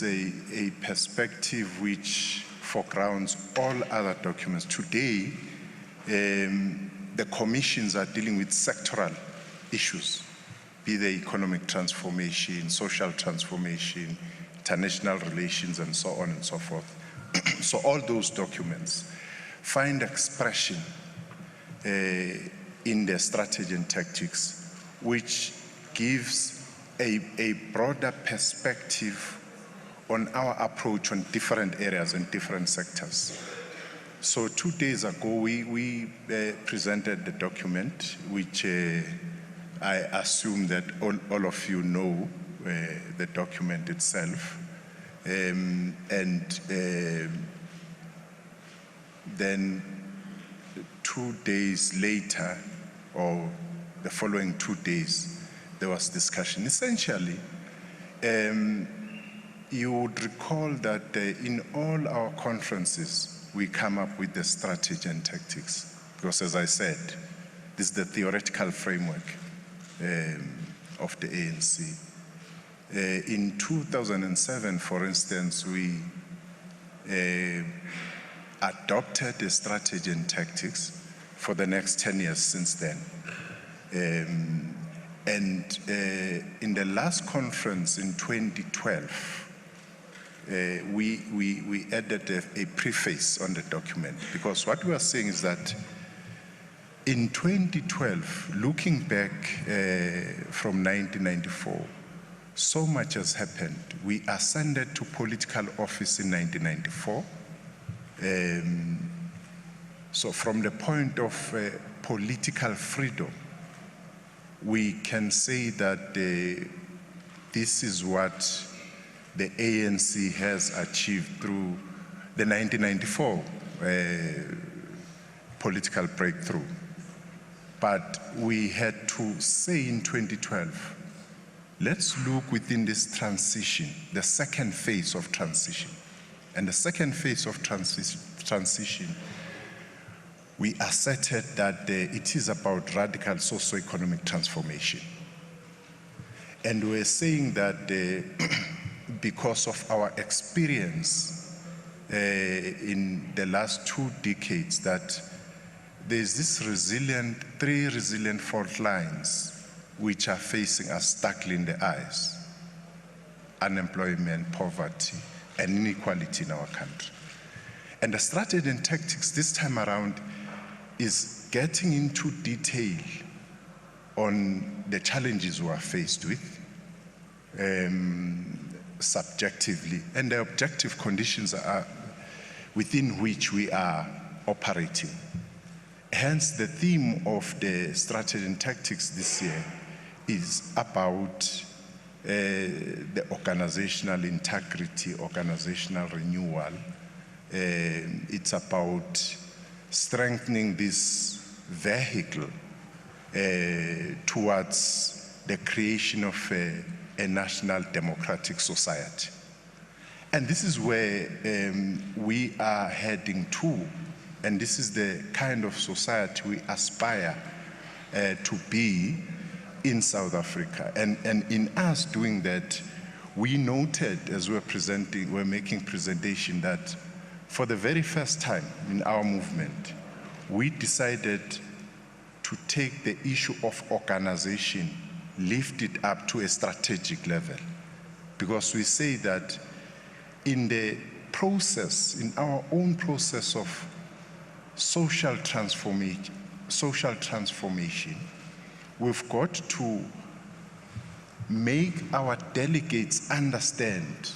is a perspective which foregrounds all other documents. Today, the commissions are dealing with sectoral issues, be they economic transformation, social transformation, international relations, and so on and so forth. So all those documents find expression in the strategy and tactics, which gives a broader perspective on our approach on different areas and different sectors. So 2 days ago, we presented the document, which I assume that all of you know the document itself. Then 2 days later, or the following 2 days, there was discussion. Essentially, you would recall that in all our conferences, we come up with the strategy and tactics. Because as I said, this is the theoretical framework of the ANC. In 2007, for instance, we adopted a strategy and tactics for the next 10 years since then. In the last conference in 2012, we added a preface on the document, because what we are saying is that in 2012, looking back from 1994, so much has happened. We ascended to political office in 1994. So from the point of political freedom, we can say that this is what the ANC has achieved through the 1994 political breakthrough. But we had to say in 2012, let's look within this transition, the second phase of transition. And the second phase of transition, we asserted that it is about radical socio-economic transformation. And we're saying that because of our experience in the last 2 decades, that there's this three resilient fault lines which are facing us, tackling the eyes: unemployment, poverty, and inequality in our country. And the strategy and tactics this time around is getting into detail on the challenges we are faced with, subjectively, and the objective conditions are within which we are operating. Hence, the theme of the strategy and tactics this year is about the organizational integrity, organizational renewal. It's about strengthening this vehicle towards the creation of a national democratic society. And this is where we are heading to, and this is the kind of society we aspire to be in South Africa. And in us doing that, we noted as we're making presentation that for the very first time in our movement, we decided to take the issue of organization, lift it up to a strategic level. Because we say that in the process, in our own process of social transformation, we've got to make our delegates understand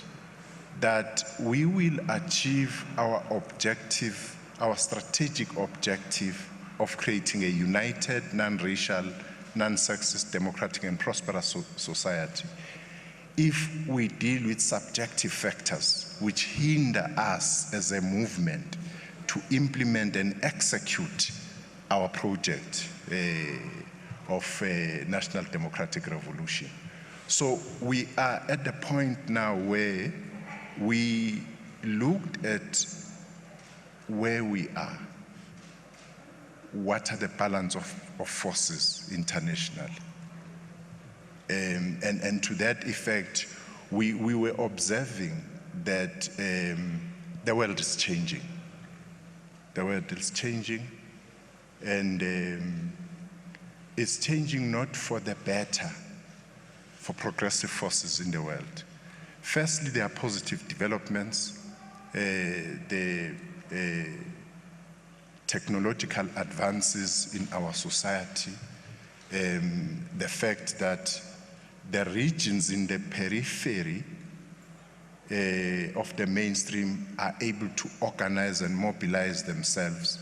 that we will achieve our objective, our strategic objective of creating a united, non-racial, non-sexist, democratic and prosperous society if we deal with subjective factors which hinder us as a movement to implement and execute our project of national democratic revolution. So we are at the point now where we looked at where we are, what are the balance of forces internationally, and to that effect, we were observing that the world is changing. The world is changing, and it's changing not for the better, for progressive forces in the world. Firstly, there are positive developments. The technological advances in our society, the fact that the regions in the periphery of the mainstream are able to organize and mobilize themselves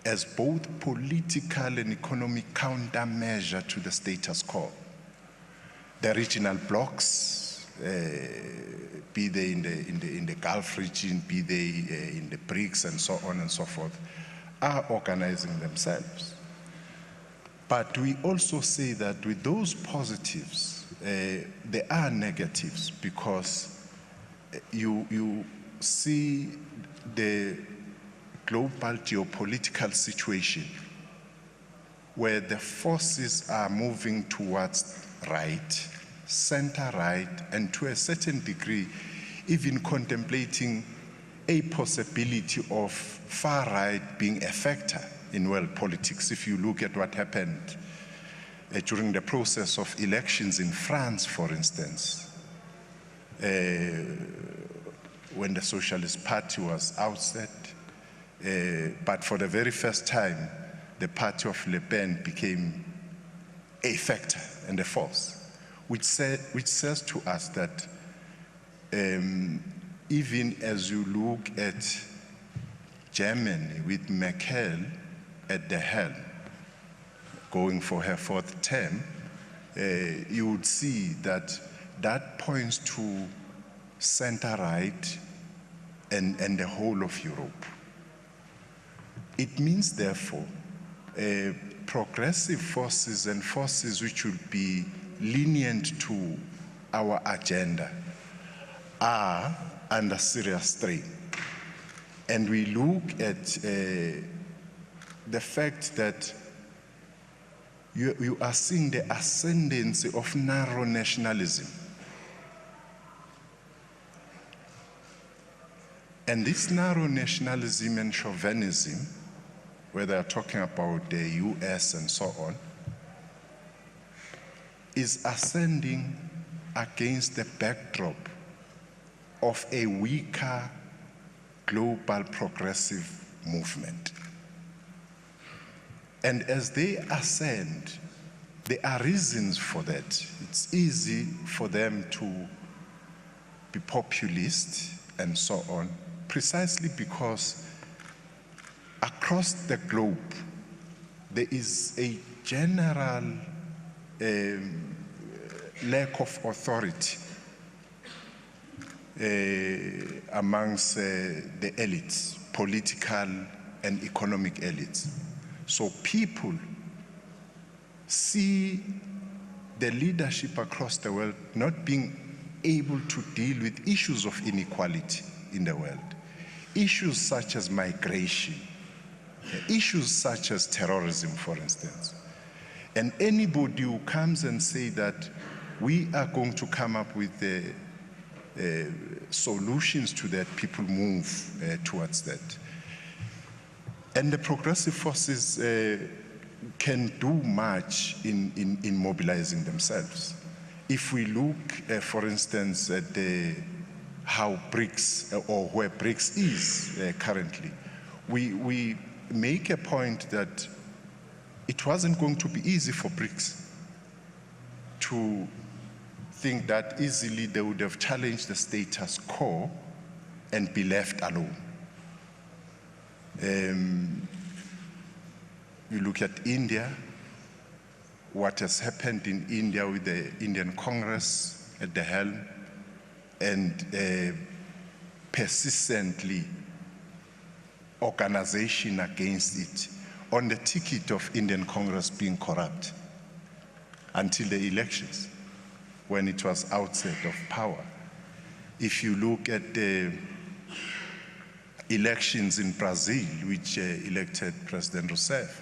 as both political and economic countermeasure to the status quo. The regional blocs, be they in the Gulf region, be they in the BRICS and so on and so forth, are organizing themselves. But we also say that with those positives, there are negatives, because you see the global geopolitical situation where the forces are moving towards right, center-right, and to a certain degree, even contemplating a possibility of far-right being a factor in world politics. If you look at what happened during the process of elections in France, for instance, when the Socialist Party was ousted, but for the very first time, the party of Le Pen became a factor and a force, which says to us that even as you look at Germany with Merkel at the helm, going for her fourth term, you would see that that points to center-right and the whole of Europe. It means, therefore, progressive forces and forces which would be lenient to our agenda are under serious strain. And we look at the fact that you are seeing the ascendancy of narrow nationalism. And this narrow nationalism and chauvinism, where they are talking about the US and so on, is ascending against the backdrop of a weaker global progressive movement. And as they ascend, there are reasons for that. It's easy for them to be populist and so on, precisely because across the globe, there is a general lack of authority amongst the elites, political and economic elites. So people see the leadership across the world not being able to deal with issues of inequality in the world, issues such as migration, issues such as terrorism, for instance. And anybody who comes and say that we are going to come up with solutions to that, people move towards that. And the progressive forces can do much in mobilizing themselves. If we look, for instance, at how BRICS, or where BRICS is currently, we make a point that it wasn't going to be easy for BRICS to think that easily they would have challenged the status quo and be left alone. You look at India, what has happened in India with the Indian Congress at the helm, and persistently organization against it on the ticket of Indian Congress being corrupt until the elections, when it was outside of power. If you look at the elections in Brazil, which elected President Rousseff,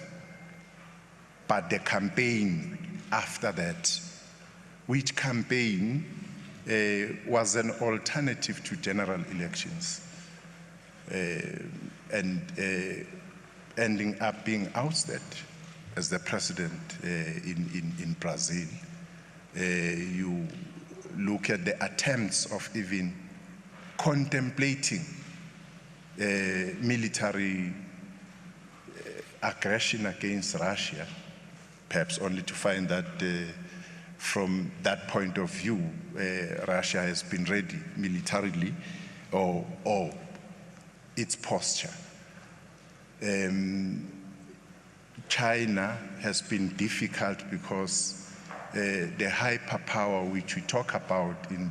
but the campaign after that, which campaign was an alternative to general elections, and ending up being ousted as the president in Brazil. You look at the attempts of even contemplating military aggression against Russia, perhaps only to find that from that point of view, Russia has been ready militarily, or its posture. China has been difficult because the hyperpower which we talk about in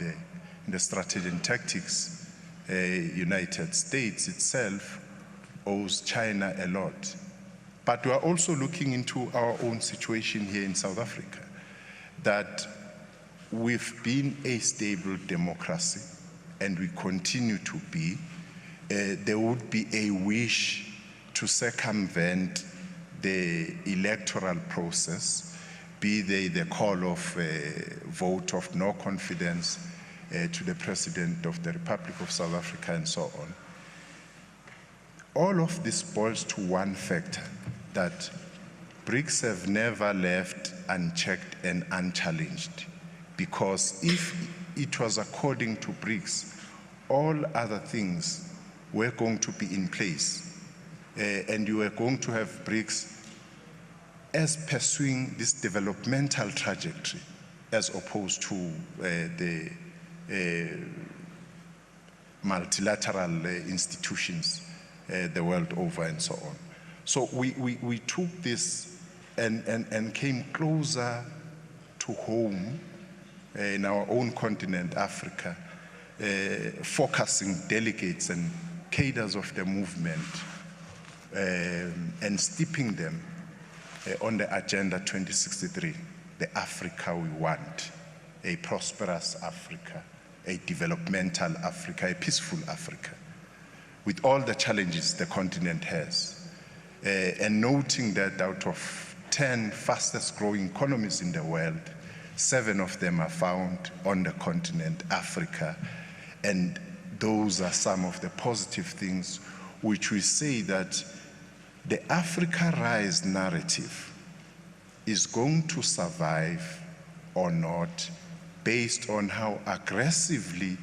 the strategy and tactics, United States itself owes China a lot. But we are also looking into our own situation here in South Africa, that we've been a stable democracy and we continue to be. There would be a wish to circumvent the electoral process, be they the call of a vote of no confidence to the President of the Republic of South Africa and so on. All of this boils to one factor, that BRICS have never left unchecked and unchallenged, because if it was according to BRICS, all other things were going to be in place, and you were going to have BRICS as pursuing this developmental trajectory as opposed to the multilateral institutions the world over and so on. So we took this and came closer to home in our own continent, Africa, focusing delegates and cadres of the movement and steeping them on the Agenda 2063, the Africa we want, a prosperous Africa, a developmental Africa, a peaceful Africa, with all the challenges the continent has. And noting that out of 10 fastest growing economies in the world, 7 of them are found on the continent, Africa. And those are some of the positive things which we say that the Africa Rise narrative is going to survive or not based on how aggressively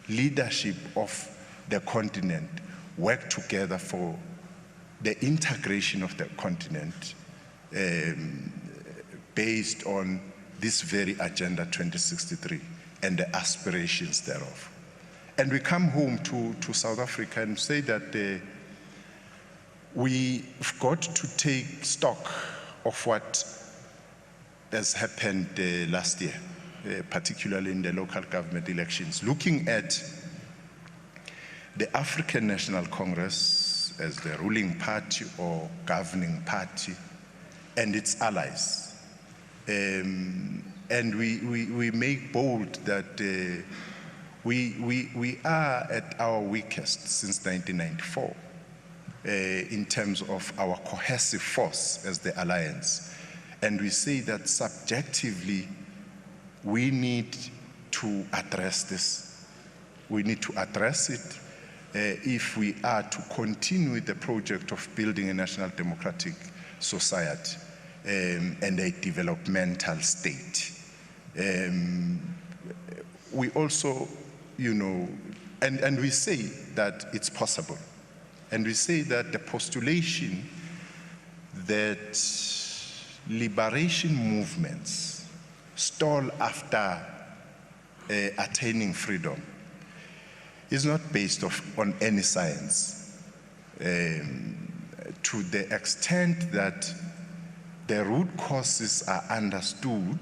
leadership of the continent work together for the integration of the continent based on this very Agenda 2063 and the aspirations thereof. And we come home to South Africa and say that we've got to take stock of what has happened last year, particularly in the local government elections, looking at the African National Congress as the ruling party or governing party and its allies. And we make bold that we are at our weakest since 1994 in terms of our cohesive force as the alliance. And we say that subjectively, we need to address this. We need to address it if we are to continue the project of building a national democratic society and a developmental state. We also, and we say that it's possible. And we say that the postulation that liberation movements stall after attaining freedom is not based on any science, to the extent that the root causes are understood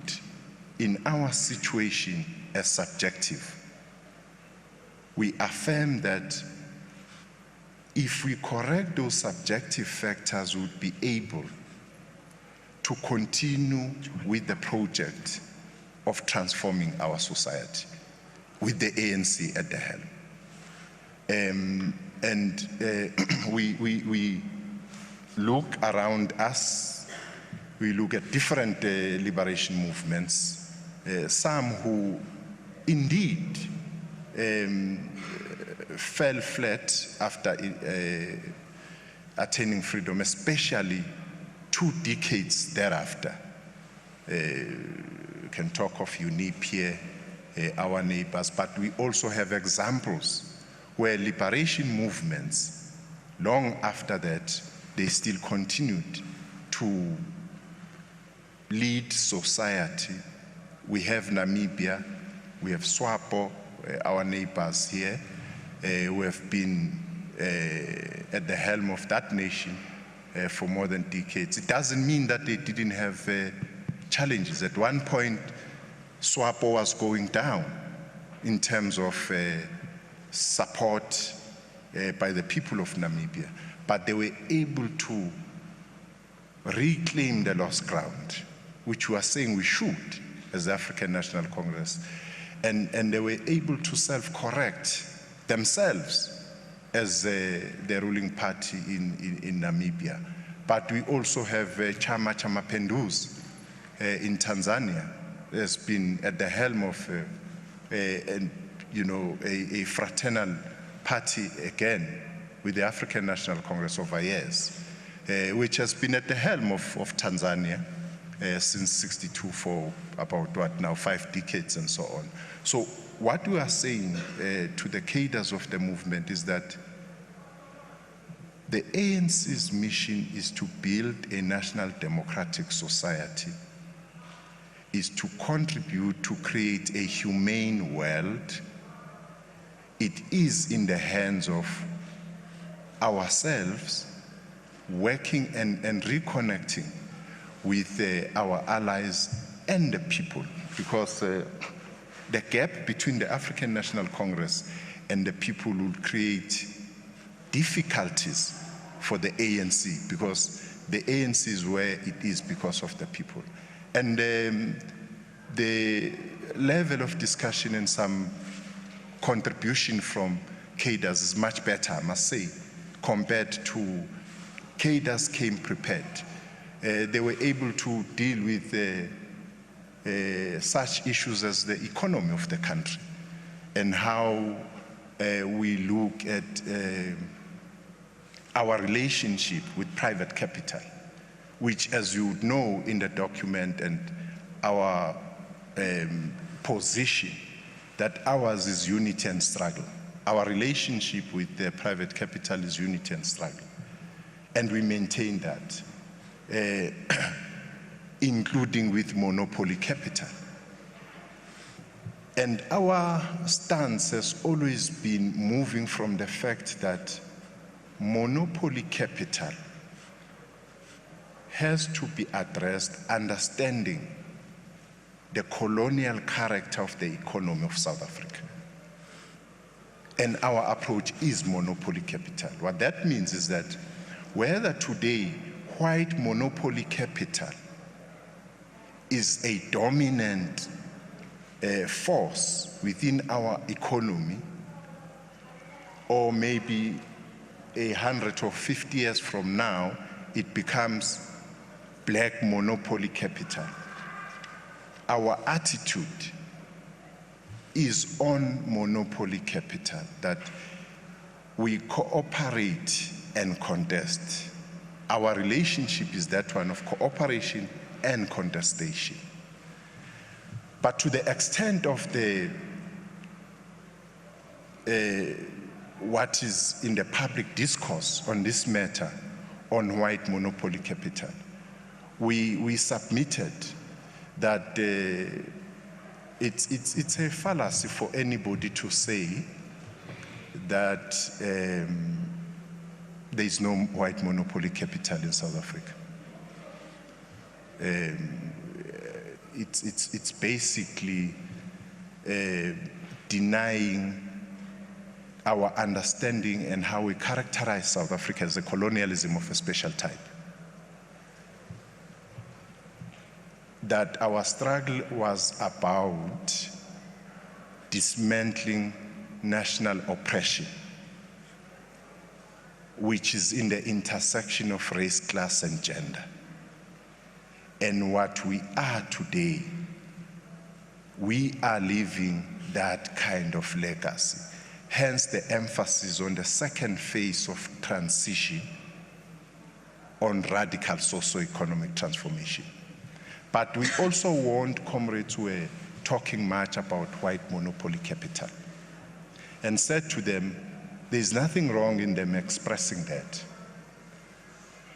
in our situation as subjective. We affirm that if we correct those subjective factors, we would be able to continue with the project of transforming our society with the ANC at the helm. We look around us, we look at different liberation movements, some who indeed fell flat after attaining freedom, especially 2 decades thereafter. We can talk of UNIP here, our neighbors, but we also have examples where liberation movements, long after that, they still continued to lead society. We have Namibia, we have SWAPO, our neighbors here, who have been at the helm of that nation for more than decades. It doesn't mean that they didn't have challenges. At one point, SWAPO was going down in terms of support by the people of Namibia, but they were able to reclaim the lost ground, which we are saying we should as the African National Congress. And they were able to self-correct themselves as the ruling party in Namibia. But we also have Chama cha Mapinduzi in Tanzania, has been at the helm of a fraternal party again with the African National Congress over years, which has been at the helm of Tanzania since '62 for about what now, 5 decades and so on. So what we are saying to the cadres of the movement is that the ANC's mission is to build a national democratic society, is to contribute to create a humane world. It is in the hands of ourselves working and reconnecting with our allies and the people, because the gap between the African National Congress and the people will create difficulties for the ANC, because the ANC is where it is because of the people. And the level of discussion and some contribution from cadres is much better, I must say, compared to cadres came prepared. They were able to deal with such issues as the economy of the country and how we look at our relationship with private capital, which, as you would know in the document, and our position that ours is unity and struggle. Our relationship with the private capital is unity and struggle. And we maintain that, including with monopoly capital. And our stance has always been moving from the fact that monopoly capital has to be addressed understanding the colonial character of the economy of South Africa. And our approach is monopoly capital. What that means is that whether today white monopoly capital is a dominant force within our economy, or maybe 100 or 50 years from now, it becomes black monopoly capital. Our attitude is on monopoly capital, that we cooperate and contest. Our relationship is that one of cooperation and contestation. But to the extent of the what is in the public discourse on this matter, on white monopoly capital, we submitted that it's a fallacy for anybody to say that there is no white monopoly capital in South Africa. It's basically denying our understanding and how we characterize South Africa as a colonialism of a special type. That our struggle was about dismantling national oppression, which is in the intersection of race, class, and gender. And what we are today, we are living that kind of legacy. Hence the emphasis on the second phase of transition on radical socio-economic transformation. But we also want comrades who were talking much about white monopoly capital and said to them, there's nothing wrong in them expressing that,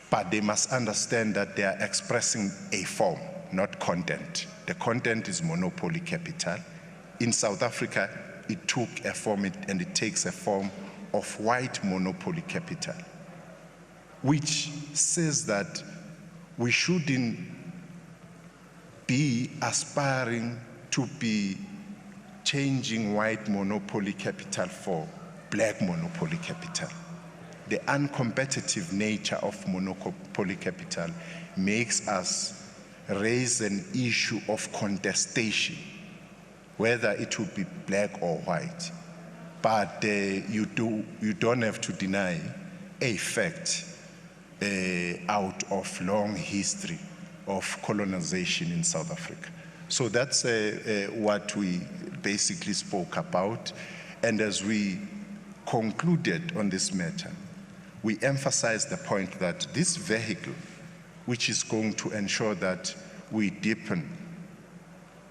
but they must understand that they are expressing a form, not content. The content is monopoly capital. In South Africa, it took a form and it takes a form of white monopoly capital, which says that we shouldn't be aspiring to be changing white monopoly capital for black monopoly capital. The uncompetitive nature of monopoly capital makes us raise an issue of contestation, whether it would be black or white. But you don't have to deny a fact out of long history of colonization in South Africa. So that's what we basically spoke about. And as we concluded on this matter, we emphasized the point that this vehicle, which is going to ensure that we deepen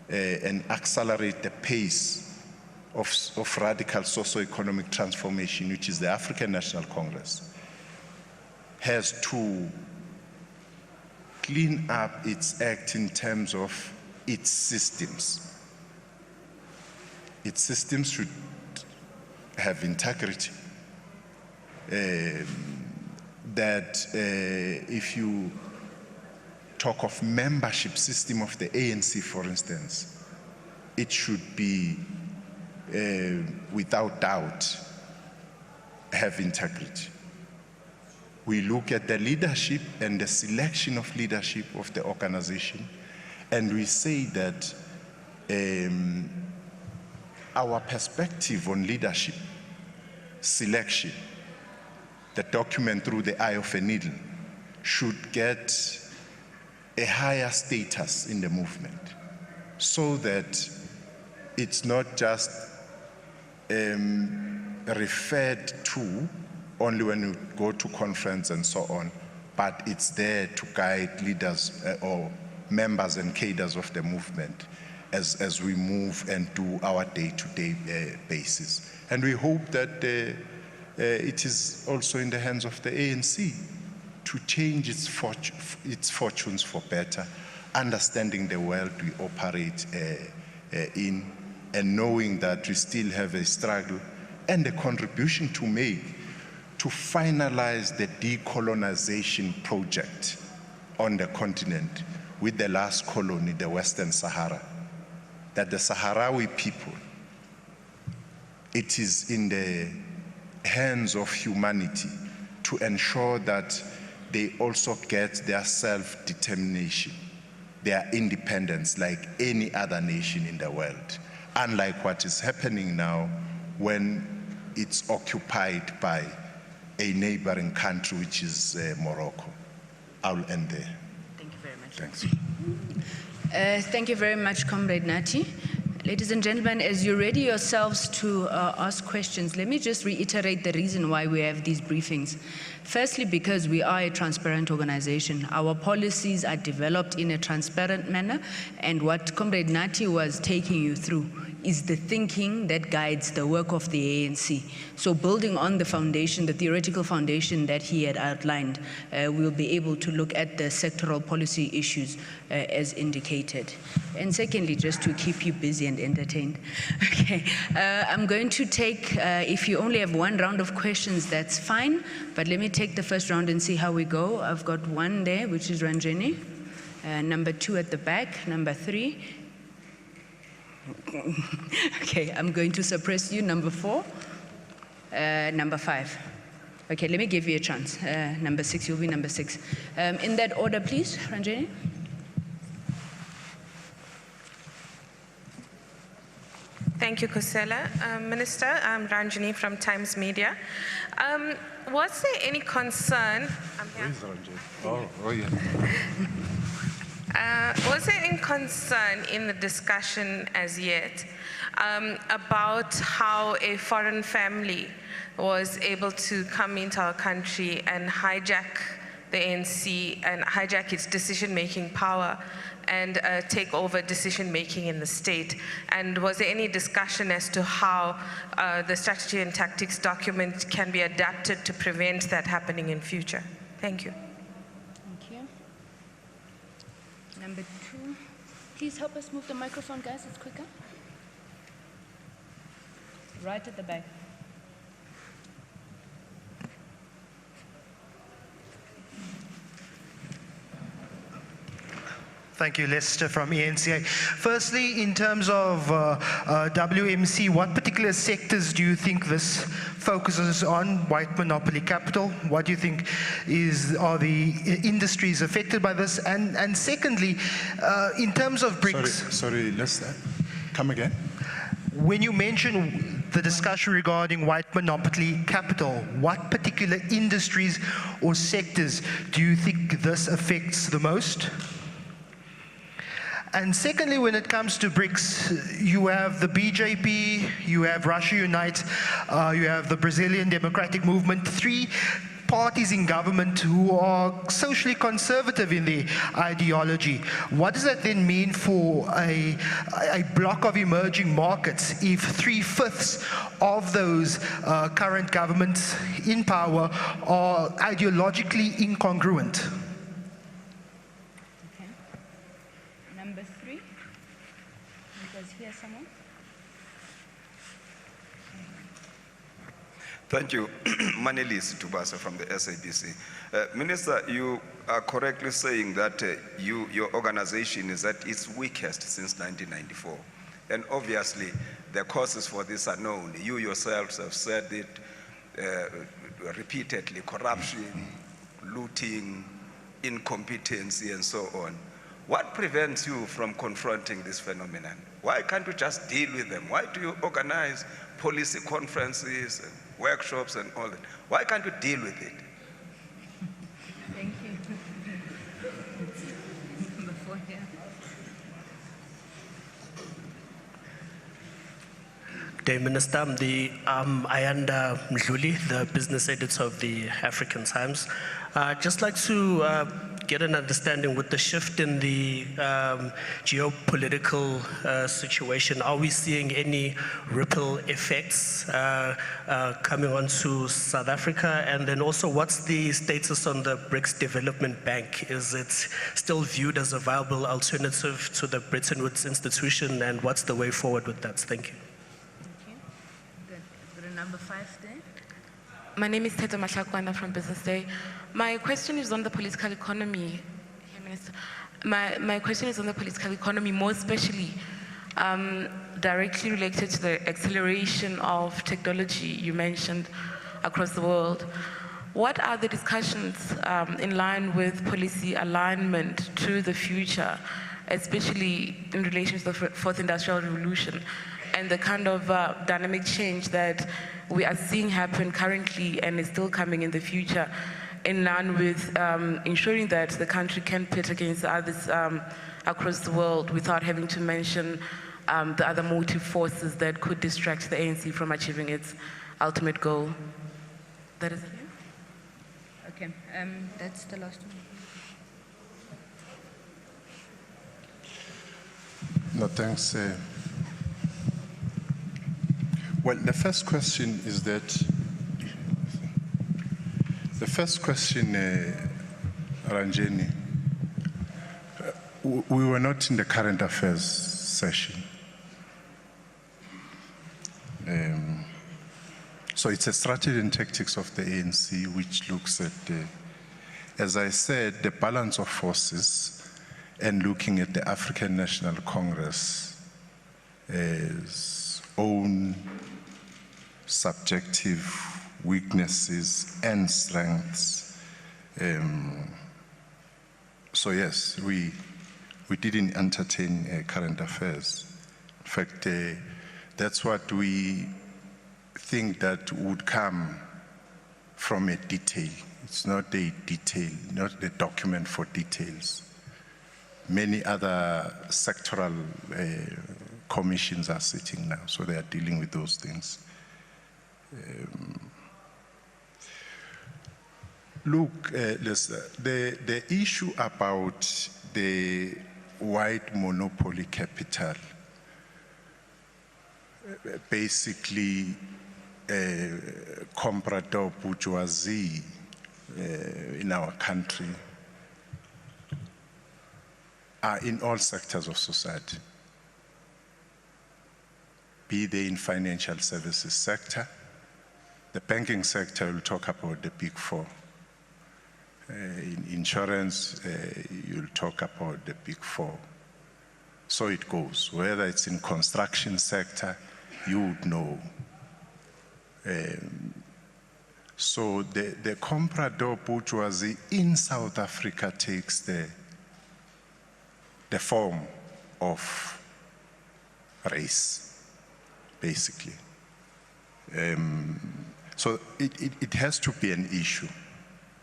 and accelerate the pace of radical socio-economic transformation, which is the African National Congress, has to clean up its act in terms of its systems. Its systems should have integrity. If you talk of membership system of the ANC, for instance, it should be, without doubt, have integrity. We look at the leadership and the selection of leadership of the organization, and we say that our perspective on leadership selection, the document through the eye of a needle, should get a higher status in the movement, so that it's not just referred to only when you go to conference and so on, but it's there to guide leaders or members and cadres of the movement as we move and do our day-to-day basis. And we hope that it is also in the hands of the ANC to change its fortunes for better, understanding the world we operate in, and knowing that we still have a struggle and a contribution to make to finalize the decolonization project on the continent with the last colony, the Western Sahara. That the Sahrawi people, it is in the hands of humanity to ensure that they also get their self-determination, their independence like any other nation in the world, unlike what is happening now when it's occupied by a neighboring country, which is Morocco. I'll end there. Thank you very much. Thanks. Thank you very much, Comrade Nathi. Ladies and gentlemen, as you ready yourselves to ask questions, let me just reiterate the reason why we have these briefings. Firstly, because we are a transparent organization. Our policies are developed in a transparent manner, and what Comrade Nathi was taking you through is the thinking that guides the work of the ANC. So building on the foundation, the theoretical foundation that he had outlined, we'll be able to look at the sectoral policy issues as indicated. And secondly, just to keep you busy and entertained, okay, I'm going to take, if you only have one round of questions, that's fine, but let me take the first round and see how we go. I've got one there, which is Ranjeni, number 2 at the back, number 3. Okay, I'm going to suppress you, number 4, number 5. Okay, let me give you a chance. Number 6, you'll be number 6. In that order, please, Ranjeni. Thank you, Kusela. Minister, I'm Ranjini from Times Media. Was there any concern? I'm here. Where is Ranjini? Oh, yeah. Was there any concern in the discussion as yet about how a foreign family was able to come into our country and hijack the ANC and hijack its decision-making power and take over decision-making in the state? And was there any discussion as to how the strategy and tactics document can be adapted to prevent that happening in future? Thank you. Thank you. Number 2. Please help us move the microphone, guys. It's quicker. Right at the back. Thank you, Lester from ANC. Firstly, in terms of WMC, what particular sectors do you think this focuses on? White monopoly capital. What do you think are the industries affected by this? And secondly, in terms of BRICS. Sorry, Lester. Come again. When you mention the discussion regarding white monopoly capital, what particular industries or sectors do you think this affects the most? And secondly, when it comes to BRICS, you have the BJP, you have Russia Unite, you have the Brazilian Democratic Movement, 3 parties in government who are socially conservative in their ideology. What does that then mean for a block of emerging markets if 3/5 of those current governments in power are ideologically incongruent? Number 3. Because here's someone. Thank you. Manelis Tubasa from the SABC. Minister, you are correctly saying that your organization is at its weakest since 1994. And obviously, the causes for this are known. You yourselves have said it repeatedly: corruption, looting, incompetency, and so on. What prevents you from confronting this phenomenon? Why can't you just deal with them? Why do you organize policy conferences and workshops and all that? Why can't you deal with it? Thank you. Before here. Good day, Minister. I'm Ayanda Mdluli, the business editor of the African Times. I'd just like to get an understanding with the shift in the geopolitical situation. Are we seeing any ripple effects coming onto South Africa? And then also, what's the status on the BRICS Development Bank? Is it still viewed as a viable alternative to the Bretton Woods institution? And what's the way forward with that? Thank you. Thank you. Good. Go to number 5 there. My name is Teta Mahlakwana from Business Day. My question is on the political economy. Minister. My question is on the political economy, more especially directly related to the acceleration of technology you mentioned across the world. What are the discussions in line with policy alignment to the future, especially in relation to the 4th Industrial Revolution and the kind of dynamic change that we are seeing happen currently and is still coming in the future, in line with ensuring that the country can pit against others across the world without having to mention the other motive forces that could distract the ANC from achieving its ultimate goal? That is it. Okay, that's the last one. No, thanks. Well, the first question is that, Ranjeni, we were not in the current affairs session. So it's a strategy and tactics of the ANC which looks at, as I said, the balance of forces and looking at the African National Congress own subjective weaknesses and strengths. So yes, we didn't entertain current affairs. In fact, that's what we think that would come from a detail. It's not a detail, not a document for details. Many other sectoral commissions are sitting now, so they are dealing with those things. Look, listen, the issue about the white monopoly capital, basically comprador bourgeoisie in our country, are in all sectors of society, be they in financial services sector, the banking sector, will talk about the big four. In insurance, you'll talk about the big four. So it goes. Whether it's in construction sector, you would know. So the comprador bourgeoisie in South Africa takes the form of race, basically. So it has to be an issue.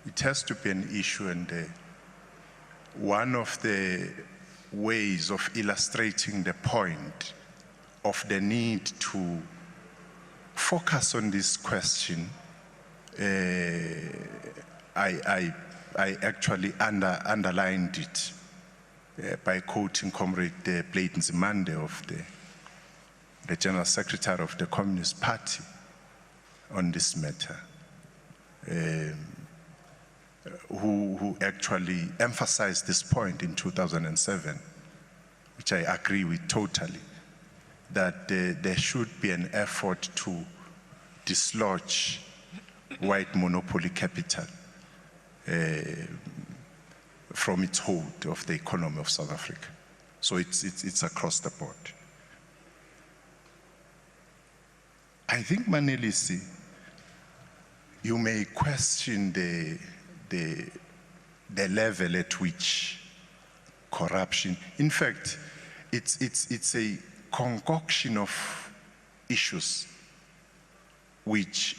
It has to be an issue, and one of the ways of illustrating the point of the need to focus on this question, I actually underlined it by quoting Comrade Blade Nzimande of the General Secretary of the Communist Party on this matter. Who actually emphasized this point in 2007, which I agree with totally, that there should be an effort to dislodge white monopoly capital from its hold of the economy of South Africa. So it's across the board. I think, Manelisi, you may question the level at which corruption, in fact, it's a concoction of issues which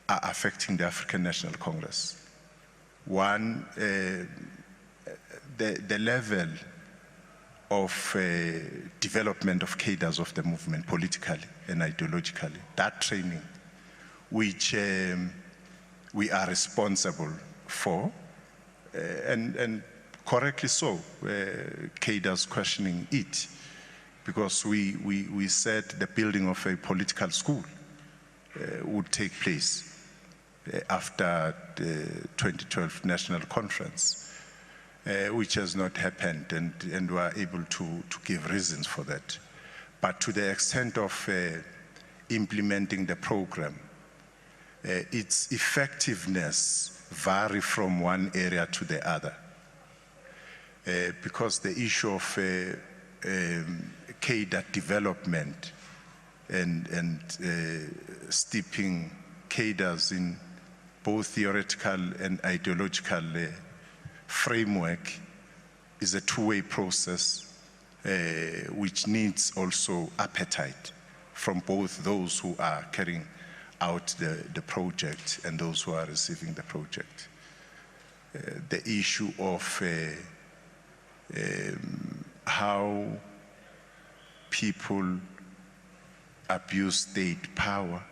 are affecting the African National Congress. One, the level of development of cadres of the movement politically and ideologically, that training, which we are responsible for, and correctly so, cadres questioning it, because we said the building of a political school would take place after the 2012 National Conference, which has not happened, and we are able to give reasons for that. But to the extent of implementing the program, its effectiveness vary from one area to the other, because the issue of cadre development and steeping cadres in both theoretical and ideological framework is a two-way process, which needs also appetite from both those who are carrying out the project and those who are receiving the project. The issue of how people abuse state power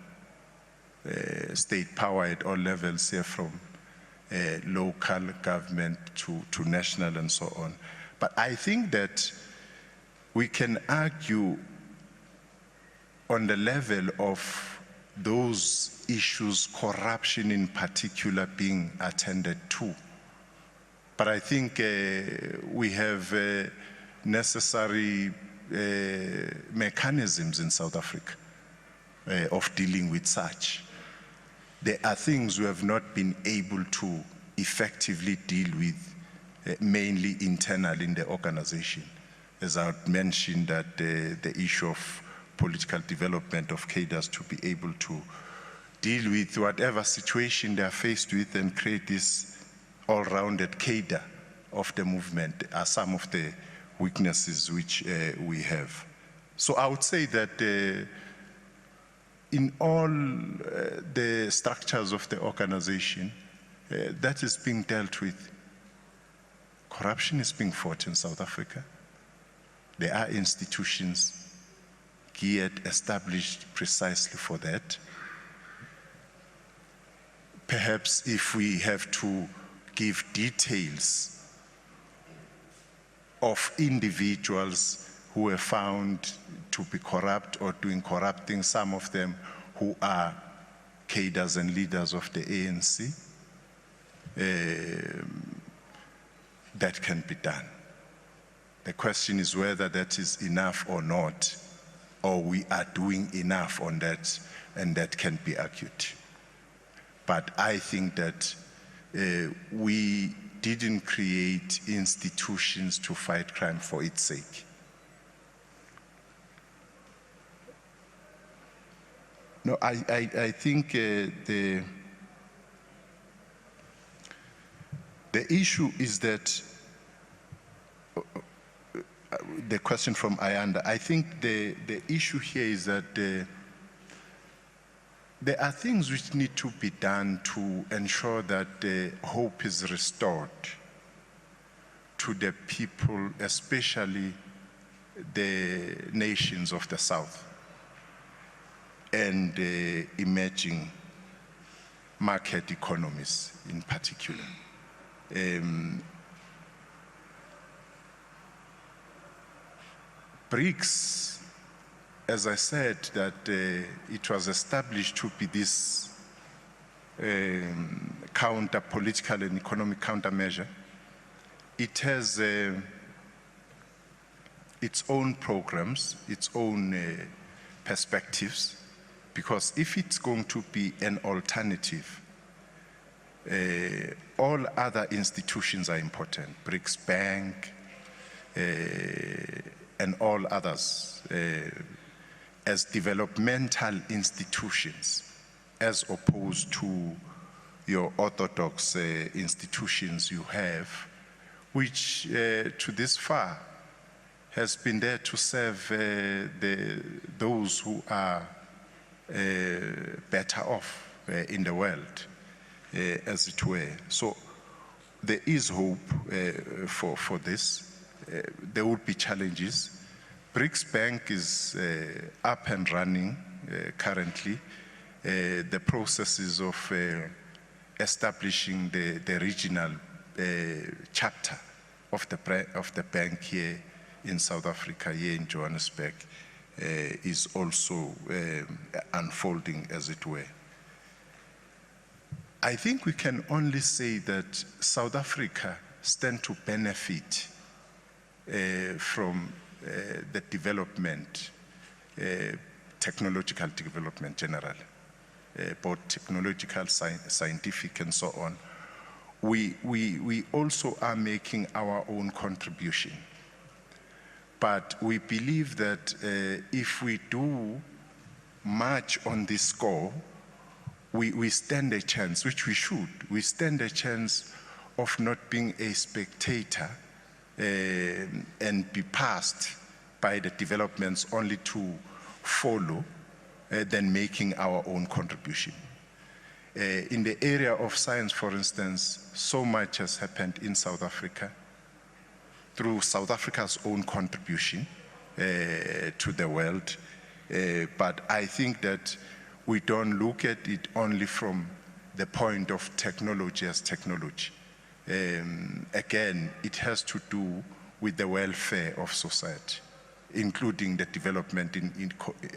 at all levels, here from local government to national and so on. But I think that we can argue on the level of those issues, corruption in particular, being attended to. But I think we have necessary mechanisms in South Africa of dealing with such. There are things we have not been able to effectively deal with, mainly internal in the organization. As I mentioned, that the issue of political development of cadres to be able to deal with whatever situation they are faced with and create this all-rounded cadre of the movement are some of the weaknesses which we have. So I would say that in all the structures of the organization, that is being dealt with Corruption is being fought in South Africa. There are institutions geared, established precisely for that. Perhaps if we have to give details of individuals who were found to be corrupt or doing corrupt things, some of them who are cadres and leaders of the ANC, that can be done. The question is whether that is enough or not, or we are doing enough on that, and that can be argued. But I think that we didn't create institutions to fight crime for its sake. No, I think the issue is that, the question from Ayanda, I think the issue here is that there are things which need to be done to ensure that the hope is restored to the people, especially the nations of the South and the emerging market economies in particular. BRICS, as I said, that it was established to be this counter political and economic countermeasure. It has its own programs, its own perspectives, because if it's going to be an alternative, all other institutions are important, BRICS Bank, and all others, as developmental institutions, as opposed to your orthodox institutions you have, which to this far has been there to serve those who are better off in the world, as it were. So there is hope for this. There will be challenges. BRICS Bank is up and running currently. The processes of establishing the regional chapter of the bank here in South Africa, here in Johannesburg, is also unfolding, as it were. I think we can only say that South Africa stands to benefit from the development, technological development generally, both technological, scientific, and so on. We also are making our own contribution. But we believe that if we do much on this score, we stand a chance, which we should. We stand a chance of not being a spectator and be passed by the developments only to follow than making our own contribution. In the area of science, for instance, so much has happened in South Africa through South Africa's own contribution to the world. But I think that we don't look at it only from the point of technology as technology. Again, it has to do with the welfare of society, including the development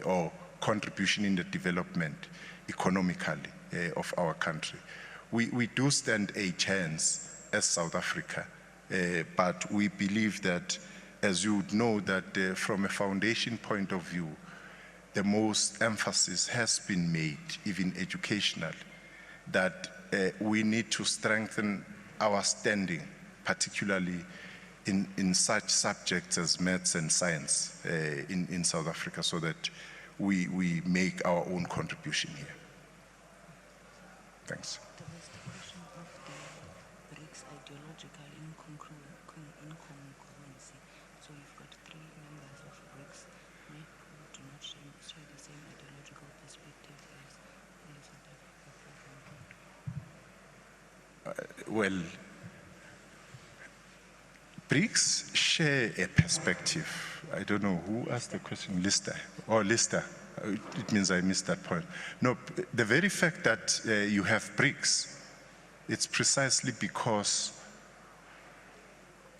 or contribution in the development economically of our country. We do stand a chance as South Africa, but we believe that, as you would know, that from a foundation point of view, the most emphasis has been made, even educational, that we need to strengthen our standing, particularly in such subjects as maths and science in South Africa, so that we make our own contribution here. Thanks. There was the question of the BRICS ideological incongruency. So you've got 3 members of BRICS who do not share the same ideological perspective as South Africa. Well, BRICS share a perspective. I don't know who asked the question, Lister. It means I missed that point. No, the very fact that you have BRICS, it's precisely because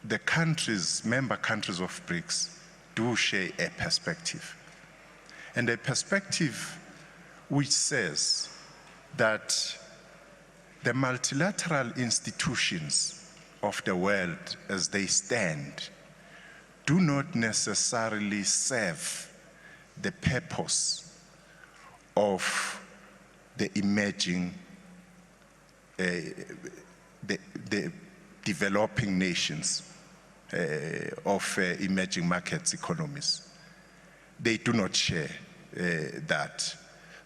the countries, member countries of BRICS, do share a perspective. And a perspective which says that the multilateral institutions of the world as they stand do not necessarily serve the purpose of the emerging, the developing nations of emerging markets economies. They do not share that.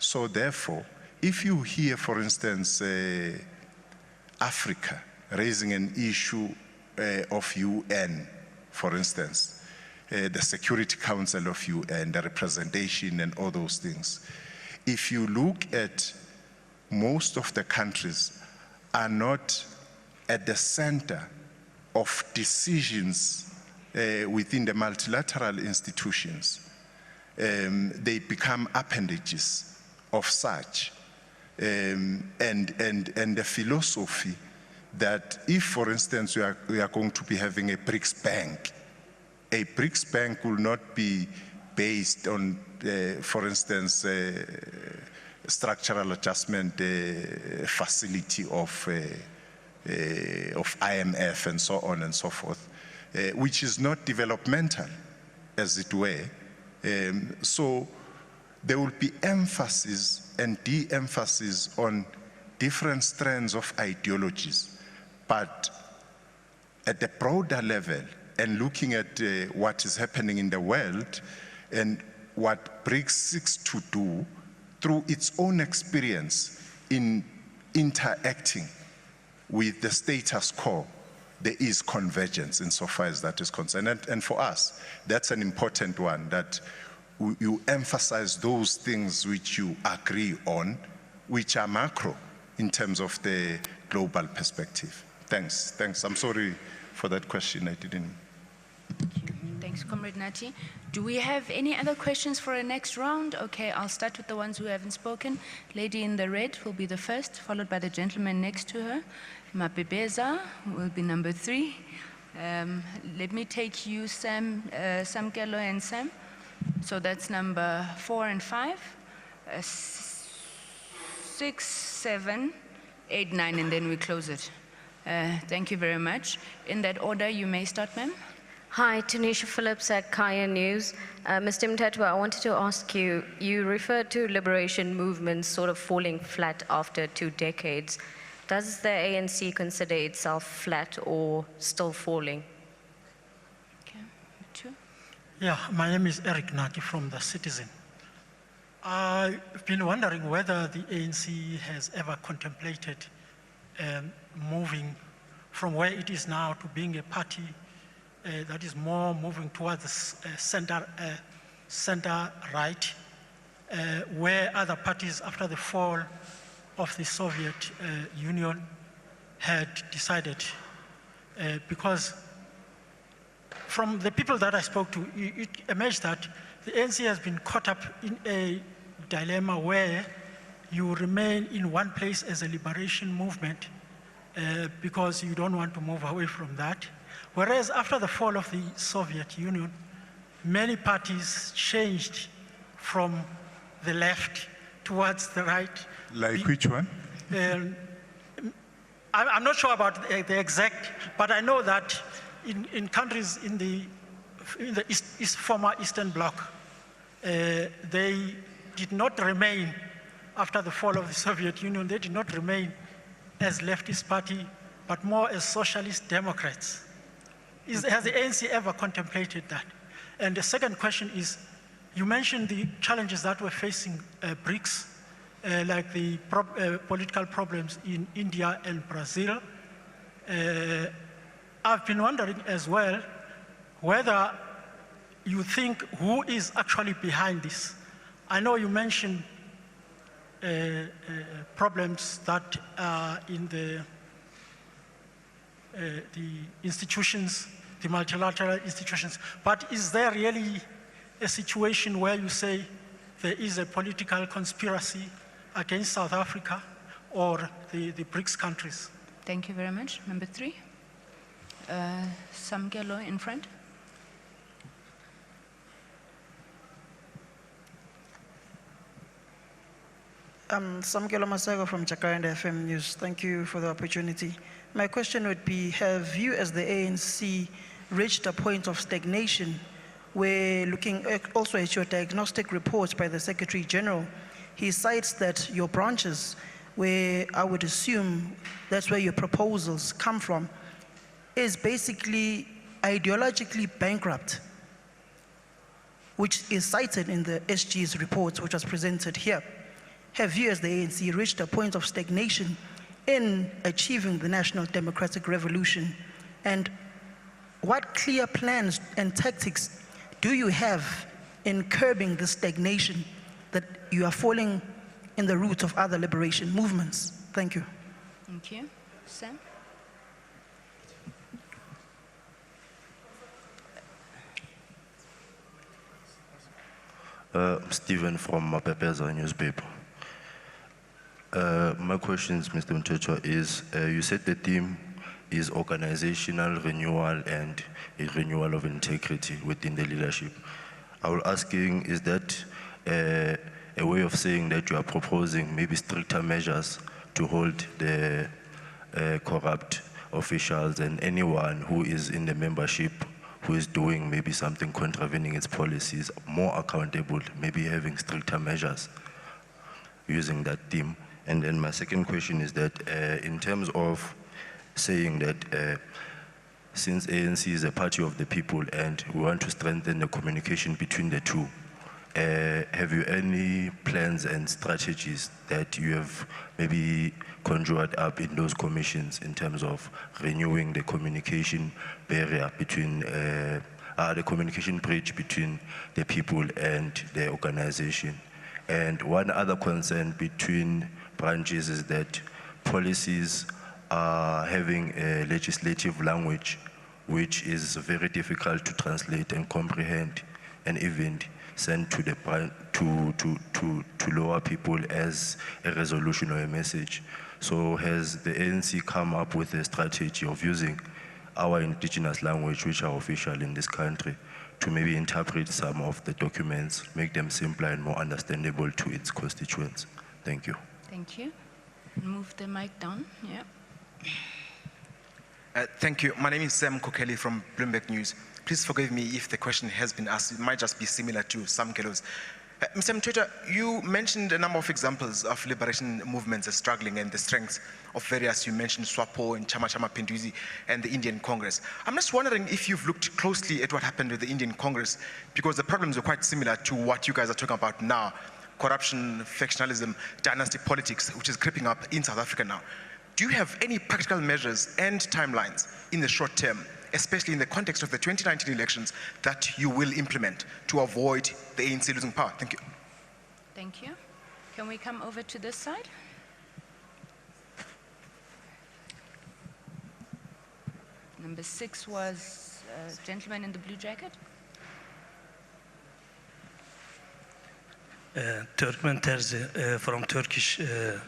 So therefore, if you hear, for instance, Africa raising an issue of UN, for instance, the Security Council of UN, the representation and all those things, if you look at most of the countries are not at the center of decisions within the multilateral institutions, they become appendages of such. And the philosophy that if, for instance, we are going to be having a BRICS bank will not be based on, for instance, structural adjustment facility of IMF and so on and so forth, which is not developmental, as it were. So there will be emphasis and de-emphasis on different strands of ideologies. But at the broader level, and looking at what is happening in the world and what BRICS seeks to do through its own experience in interacting with the status quo, there is convergence insofar as that is concerned. And for us, that's an important one, that you emphasize those things which you agree on, which are macro in terms of the global perspective. Thanks. I'm sorry for that question, I didn't. Thanks, Comrade Nathi. Do we have any other questions for our next round? Okay, I'll start with the ones who haven't spoken. Lady in the red will be the first, followed by the gentleman next to her. Mapepeza will be number 3. Let me take you, Sam Kelo and Sam. So that's number 4 and 5, 6, 7, 8, 9, and then we close it. Thank you very much. In that order, you may start, ma'am. Hi, Tanisha Phillips at Kaya News. Mr. Mthethwa, I wanted to ask you, you referred to liberation movements sort of falling flat after 2 decades. Does the ANC consider itself flat or still falling? Okay, 2. Yeah, my name is Eric Nathi from The Citizen. I've been wondering whether the ANC has ever contemplated moving from where it is now to being a party that is more moving towards the center right, where other parties after the fall of the Soviet Union had decided, because from the people that I spoke to, it emerged that the ANC has been caught up in a dilemma where you remain in one place as a liberation movement because you don't want to move away from that. Whereas after the fall of the Soviet Union, many parties changed from the left towards the right. Like which one? I'm not sure about the exact, but I know that in countries in the former Eastern Bloc, they did not remain, after the fall of the Soviet Union, they did not remain as leftist party, but more as socialist democrats. Has the ANC ever contemplated that? And the second question is, you mentioned the challenges that were facing BRICS, like the political problems in India and Brazil. I've been wondering as well whether you think who is actually behind this. I know you mentioned problems that are in the institutions, the multilateral institutions. But is there really a situation where you say there is a political conspiracy against South Africa or the BRICS countries? Thank you very much. Number 3. Samkelo in front. Samkelo Masego from Jacaranda FM News. Thank you for the opportunity. My question would be, have you as the ANC reached a point of stagnation where, looking also at your diagnostic reports by the Secretary General, he cites that your branches, where I would assume that's where your proposals come from, is basically ideologically bankrupt, which is cited in the SG's report, which was presented here. Have you as the ANC reached a point of stagnation in achieving the national democratic revolution? And what clear plans and tactics do you have in curbing the stagnation that you are falling in the route of other liberation movements? Thank you. Thank you. Sam? Stephen from Mapepeza newspaper. My questions, Mr. Mthethwa, is you said the theme is organizational renewal and a renewal of integrity within the leadership. I was asking, is that a way of saying that you are proposing maybe stricter measures to hold the corrupt officials and anyone who is in the membership who is doing maybe something contravening its policies more accountable, maybe having stricter measures using that theme? And then my second question is that in terms of saying that since ANC is a party of the people and we want to strengthen the communication between the two, have you any plans and strategies that you have maybe conjured up in those commissions in terms of renewing the communication barrier between, the communication bridge between the people and the organization? And one other concern between branches is that policies are having a legislative language which is very difficult to translate and comprehend and even send to the to lower people as a resolution or a message. So has the ANC come up with a strategy of using our indigenous language, which are official in this country, to maybe interpret some of the documents, make them simpler and more understandable to its constituents? Thank you. Thank you. Move the mic down. Yeah. Thank you. My name is Sam Kokeli from Bloomberg News. Please forgive me if the question has been asked. It might just be similar to some Kelo's. Mr. Mthethwa, you mentioned a number of examples of liberation movements as struggling and the strengths of various. You mentioned SWAPO and Chama Chama Pinduzi and the Indian Congress. I'm just wondering if you've looked closely at what happened with the Indian Congress, because the problems are quite similar to what you guys are talking about now. Corruption, factionalism, dynastic politics, which is creeping up in South Africa now. Do you have any practical measures and timelines in the short term, especially in the context of the 2019 elections, that you will implement to avoid the ANC losing power? Thank you. Thank you. Can we come over to this side? Number 6 was gentleman in the blue jacket. Turkmen Terzi from Turkish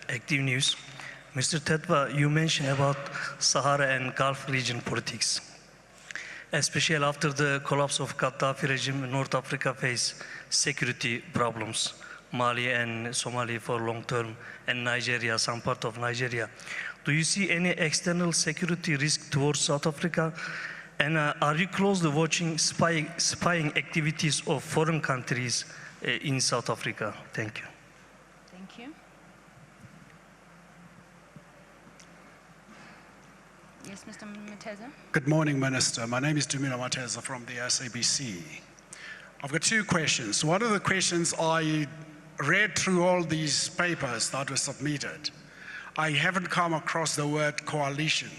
Active News. Mr. Mthethwa, you mentioned about Sahara and Gulf region politics. Especially after the collapse of Gaddafi regime, North Africa faced security problems. Mali and Somalia for long term, and Nigeria, some part of Nigeria. Do you see any external security risk towards South Africa? And are you closely watching spying activities of foreign countries in South Africa? Thank you. Thank you. Yes, Mr. Mthethwa. Good morning, Minister. My name is Dumila Mateza from the SABC. I've got 2 questions. One of the questions, I read through all these papers that were submitted. I haven't come across the word coalition.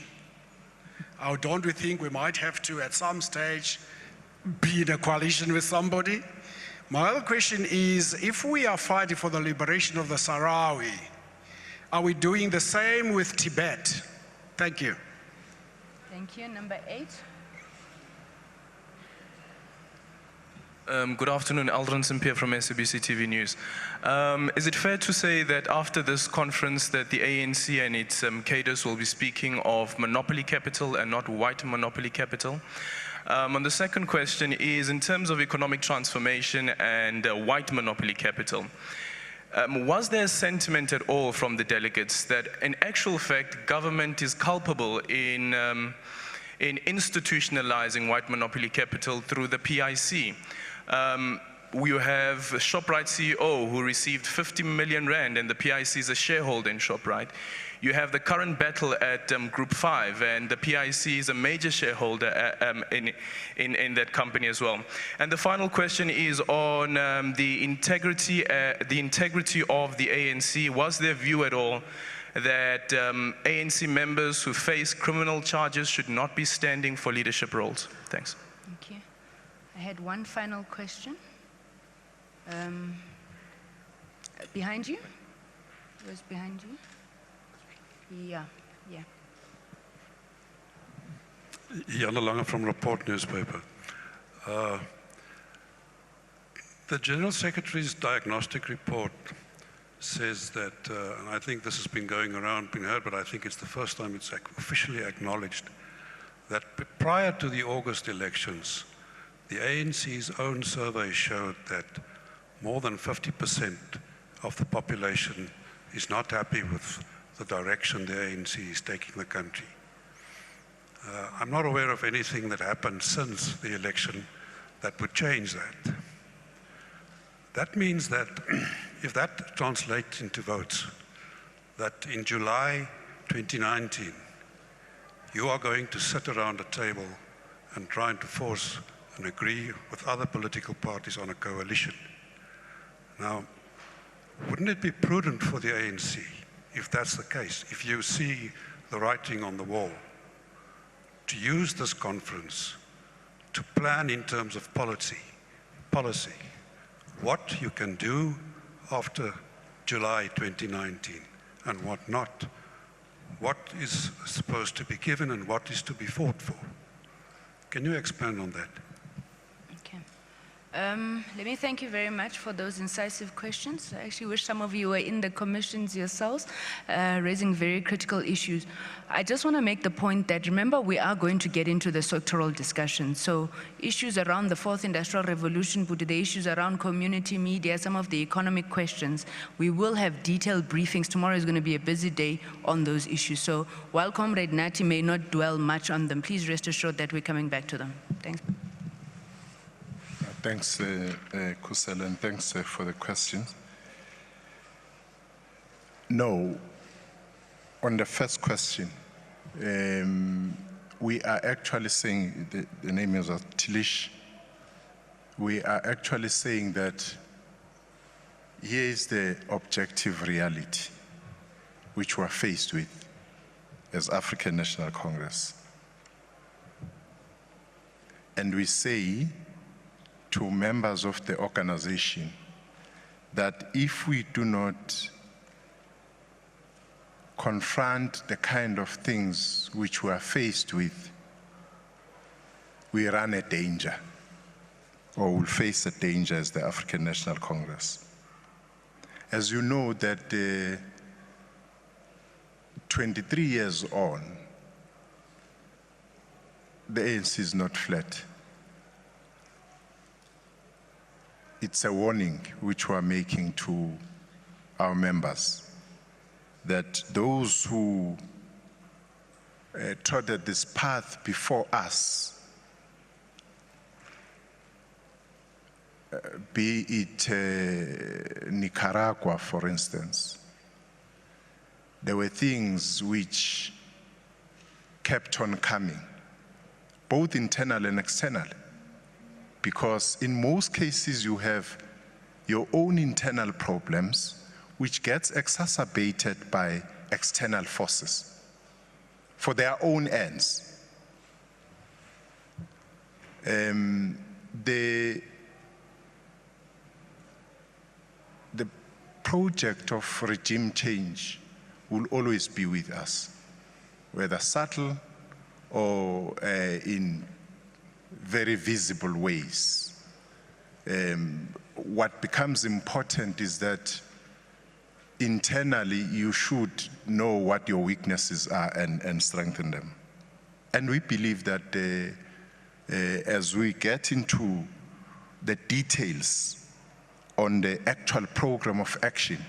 Don't we think we might have to, at some stage, be in a coalition with somebody? My other question is, if we are fighting for the liberation of the Sahrawi, are we doing the same with Tibet? Thank you. Thank you. Number 8. Good afternoon, Aldrin Simpier from SABC TV News. Is it fair to say that after this conference that the ANC and its cadres will be speaking of monopoly capital and not white monopoly capital? And the second question is in terms of economic transformation and white monopoly capital. Was there a sentiment at all from the delegates that in actual fact government is culpable in institutionalizing white monopoly capital through the PIC? We have a ShopRite CEO who received 50 million rand and the PIC is a shareholder in ShopRite. You have the current battle at Group 5 and the PIC is a major shareholder in that company as well. And the final question is on the integrity of the ANC. Was there view at all that ANC members who face criminal charges should not be standing for leadership roles? Thanks. Thank you. I had one final question. Behind you? Who's behind you? Yeah. Jan de Lange from Report newspaper. The General Secretary's diagnostic report says that, and I think this has been going around, been heard, but I think it's the first time it's officially acknowledged, that prior to the August elections, the ANC's own survey showed that more than 50% of the population is not happy with the direction the ANC is taking the country. I'm not aware of anything that happened since the election that would change that. That means that if that translates into votes, that in July 2019, you are going to sit around a table and trying to force and agree with other political parties on a coalition. Now, wouldn't it be prudent for the ANC, if that's the case, if you see the writing on the wall, to use this conference to plan in terms of policy, what you can do after July 2019 and what not, what is supposed to be given and what is to be fought for? Can you expand on that? Okay. Let me thank you very much for those incisive questions. I actually wish some of you were in the commissions yourselves, raising very critical issues. I just want to make the point that, remember, we are going to get into the sectoral discussion. So issues around the fourth industrial revolution, but the issues around community media, some of the economic questions, we will have detailed briefings. Tomorrow is going to be a busy day on those issues. So while Comrade Nathi may not dwell much on them, please rest assured that we're coming back to them. Thanks. Thanks, Kusela, and thanks for the questions. No, on the first question, we are actually saying, the name is Tilish, we are actually saying that here is the objective reality which we are faced with as African National Congress. And we say to members of the organization that if we do not confront the kind of things which we are faced with, we run a danger, or will face a danger as the African National Congress. As you know, that 23 years on, the ANC is not flat. It's a warning which we are making to our members that those who trotted this path before us, be it Nicaragua, for instance, there were things which kept on coming, both internal and external. Because in most cases you have your own internal problems which gets exacerbated by external forces for their own ends. The project of regime change will always be with us, whether subtle or in very visible ways. what becomes important is that internally you should know what your weaknesses are and strengthen them. And we believe that as we get into the details on the actual program of action,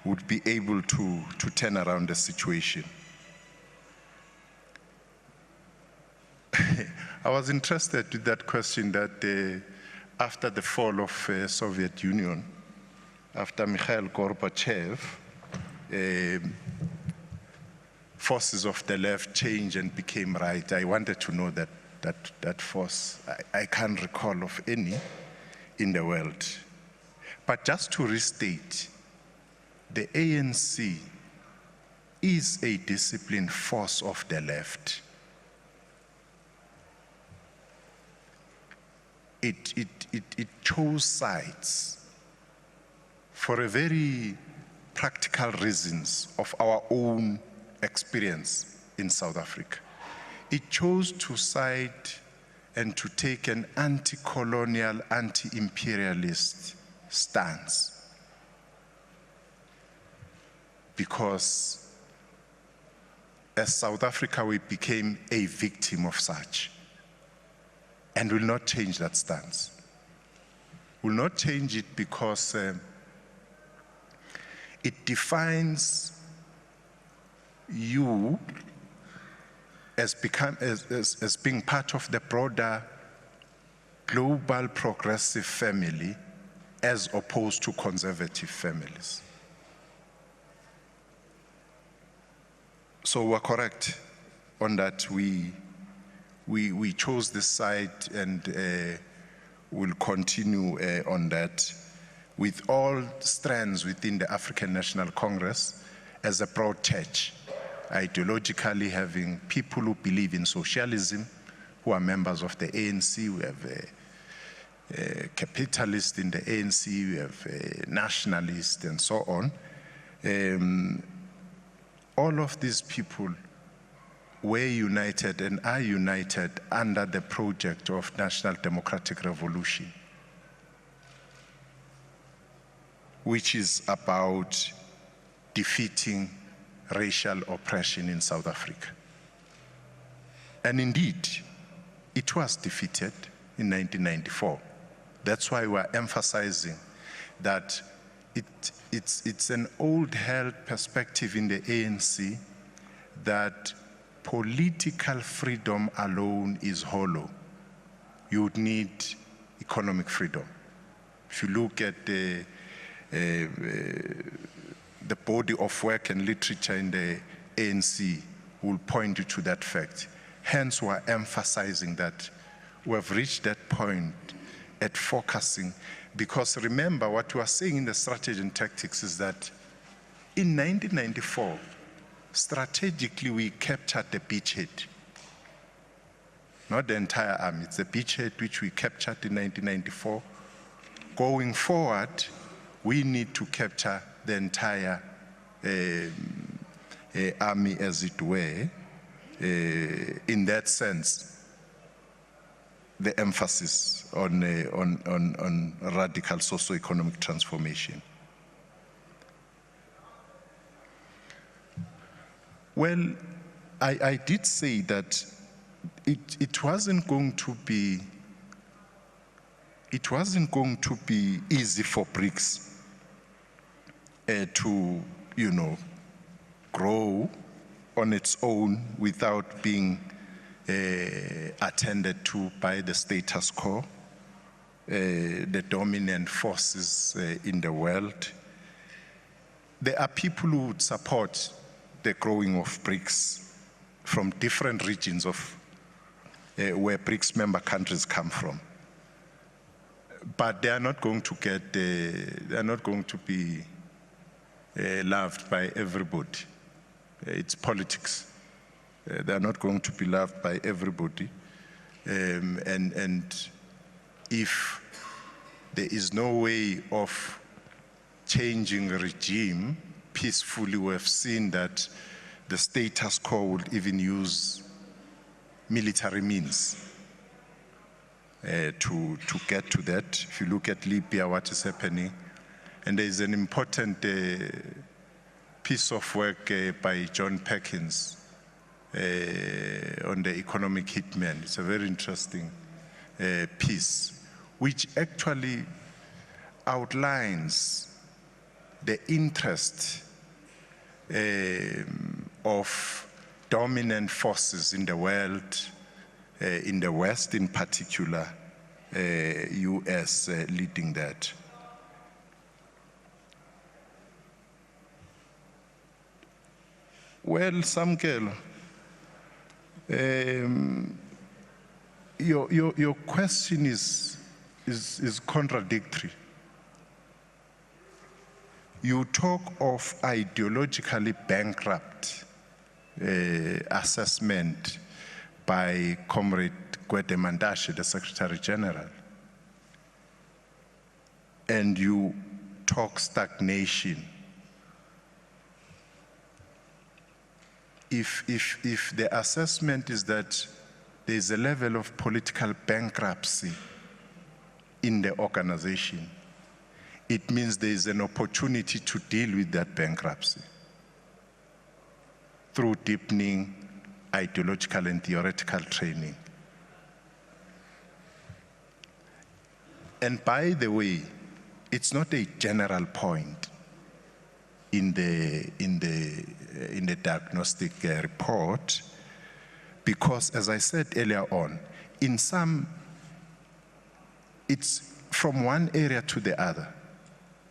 would be able to turn around the situation. I was interested with that question that after the fall of Soviet Union, after Mikhail Gorbachev, forces of the left changed and became right. I wanted to know that force. I can't recall of any in the world. But just to restate, the ANC is a disciplined force of the left. It chose sides for a very practical reasons of our own experience in South Africa. It chose to side and to take an anti-colonial, anti-imperialist stance, because as South Africa we became a victim of such, and will not change that stance. Will not change it because it defines you as being part of the broader global progressive family as opposed to conservative families. So we're correct on that. We chose this side and will continue on that with all strands within the African National Congress as a broad church, ideologically having people who believe in socialism, who are members of the ANC. We have a capitalist in the ANC, we have a nationalist and so on. All of these people were united and are united under the project of national democratic revolution, which is about defeating racial oppression in South Africa. And indeed, it was defeated in 1994. That's why we're emphasizing that it's an old-held perspective in the ANC that political freedom alone is hollow. You would need economic freedom. If you look at the body of work and literature in the ANC, will point you to that fact. Hence, we're emphasizing that we have reached that point at focusing, because remember what we are saying in the strategy and tactics is that in 1994, strategically we captured the beachhead. Not the entire army, it's the beachhead which we captured in 1994. Going forward, we need to capture the entire army, as it were. In that sense, the emphasis on radical socio-economic transformation. Well, I did say that it wasn't going to be easy for BRICS to, grow on its own without being attended to by the status quo, the dominant forces in the world. There are people who would support the growing of BRICS from different regions of where BRICS member countries come from. But they are not going to get, they are not going to be loved by everybody. It's politics. They are not going to be loved by everybody. And if there is no way of changing a regime peacefully, we have seen that the status quo would even use military means. to get to that. If you look at Libya, what is happening, and there is an important piece of work by John Perkins on the economic hitman. It's a very interesting piece, which actually outlines the interest of dominant forces in the world, in the West in particular, US leading that. Well, Samkelo, your question is contradictory. You talk of ideologically bankrupt assessment by Comrade Gwede Mantashe, the Secretary General, and you talk stagnation. If the assessment is that there is a level of political bankruptcy in the organization, it means there is an opportunity to deal with that bankruptcy through deepening ideological and theoretical training. And by the way, it's not a general point in the diagnostic report, because as I said earlier on, in some, it's from one area to the other.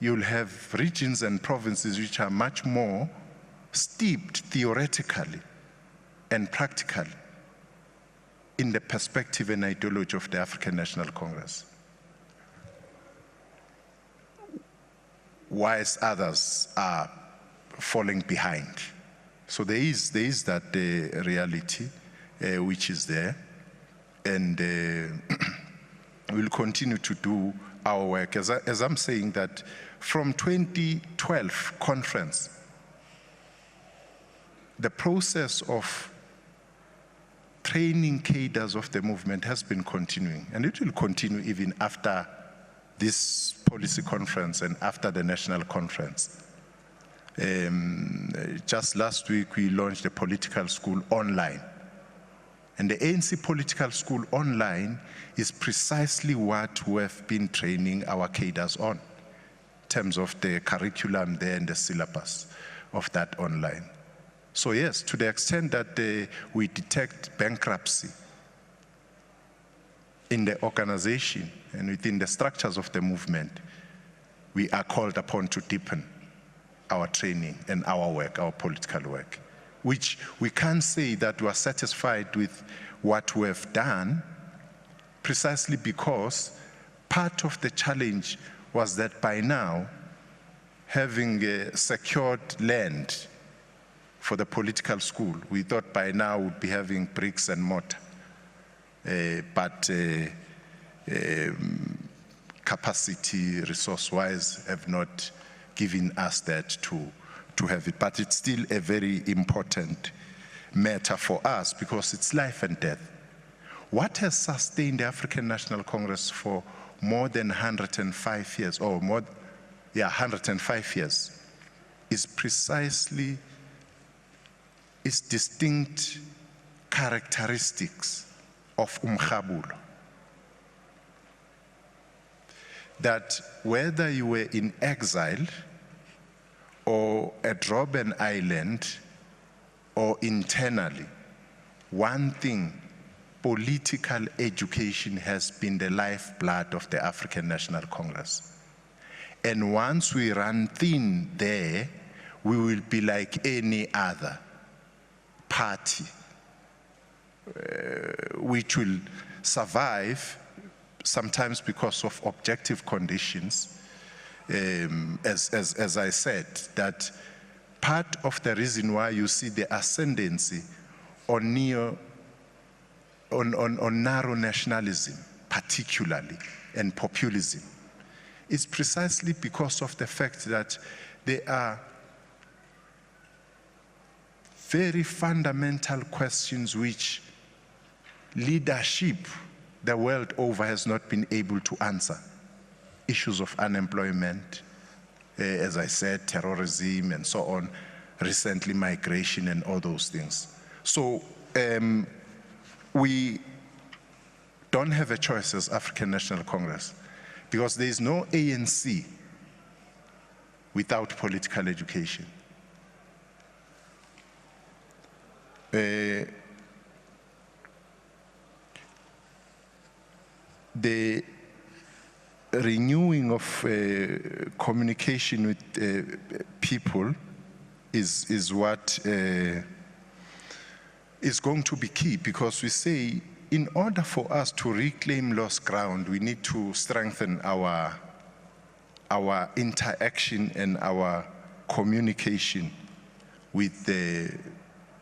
You'll have regions and provinces which are much more steeped theoretically and practically in the perspective and ideology of the African National Congress, whilst others are falling behind. So there is that reality which is there, and we'll continue to do our work. As I'm saying that from 2012 conference, the process of training cadres of the movement has been continuing, and it will continue even after this policy conference and after the national conference. Just last week we launched a political school online, and the ANC political school online is precisely what we have been training our cadres on in terms of the curriculum there and the syllabus of that online. So yes, to the extent that we detect bankruptcy in the organization and within the structures of the movement, we are called upon to deepen our training and our work, our political work, which we can't say that we are satisfied with what we have done, precisely because part of the challenge was that by now, having secured land for the political school, we thought by now we'd be having bricks and mortar, but capacity, resource-wise, have not given us that to have it. But it's still a very important matter for us because it's life and death. What has sustained the African National Congress for more than 105 years, or more, 105 years, is precisely its distinct characteristics of umkhabulo. That whether you were in exile or at Robben Island or internally, one thing, political education has been the lifeblood of the African National Congress. And once we run thin there, we will be like any other party which will survive sometimes because of objective conditions. As I said, that part of the reason why you see the ascendancy on narrow nationalism, particularly, and populism, is precisely because of the fact that there are very fundamental questions which leadership the world over has not been able to answer. Issues of unemployment, as I said, terrorism and so on, recently migration and all those things. So we don't have a choice as African National Congress, because there is no ANC without political education. The renewing of communication with people is what is going to be key, because we say in order for us to reclaim lost ground, we need to strengthen our interaction and our communication with the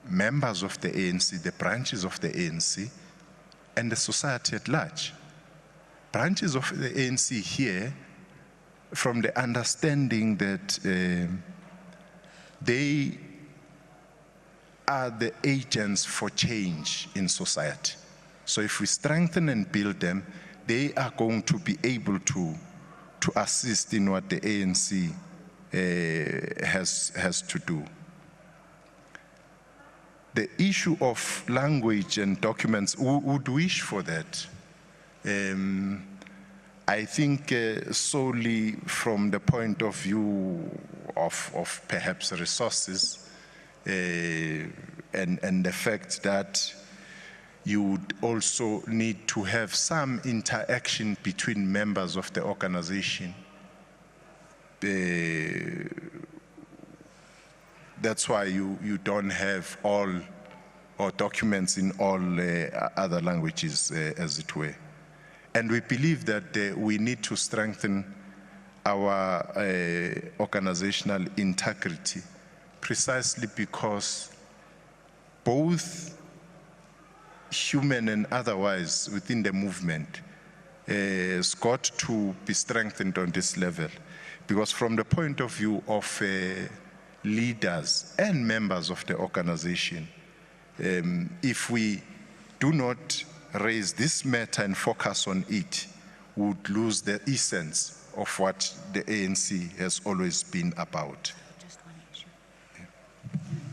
members of the ANC, the branches of the ANC, and the society at large. Branches of the ANC here, from the understanding that they are the agents for change in society. So if we strengthen and build them, they are going to be able to assist in what the ANC has to do. The issue of language and documents, who would wish for that? I think solely from the point of view of perhaps resources and the fact that you would also need to have some interaction between members of the organization. That's why you don't have all or documents in all other languages, as it were. And we believe that we need to strengthen our organizational integrity, precisely because both human and otherwise within the movement has got to be strengthened on this level. Because from the point of view of leaders and members of the organization, if we do not raise this matter and focus on it, we would lose the essence of what the ANC has always been about.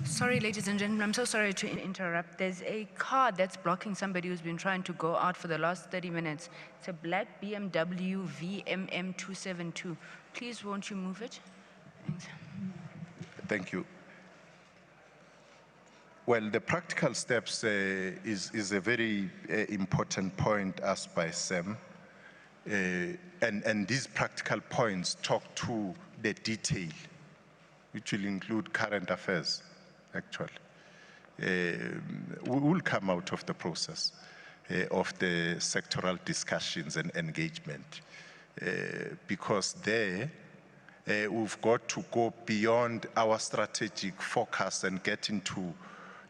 Sorry, ladies and gentlemen, I'm so sorry to interrupt. There's a car that's blocking somebody who's been trying to go out for the last 30 minutes. It's a black BMW VMM 272. Please, won't you move it? Thanks. Thank you. Well, the practical steps is a very important point asked by Sam. And these practical points talk to the detail, which will include current affairs, actually. We will come out of the process of the sectoral discussions and engagement, because there we've got to go beyond our strategic focus and get into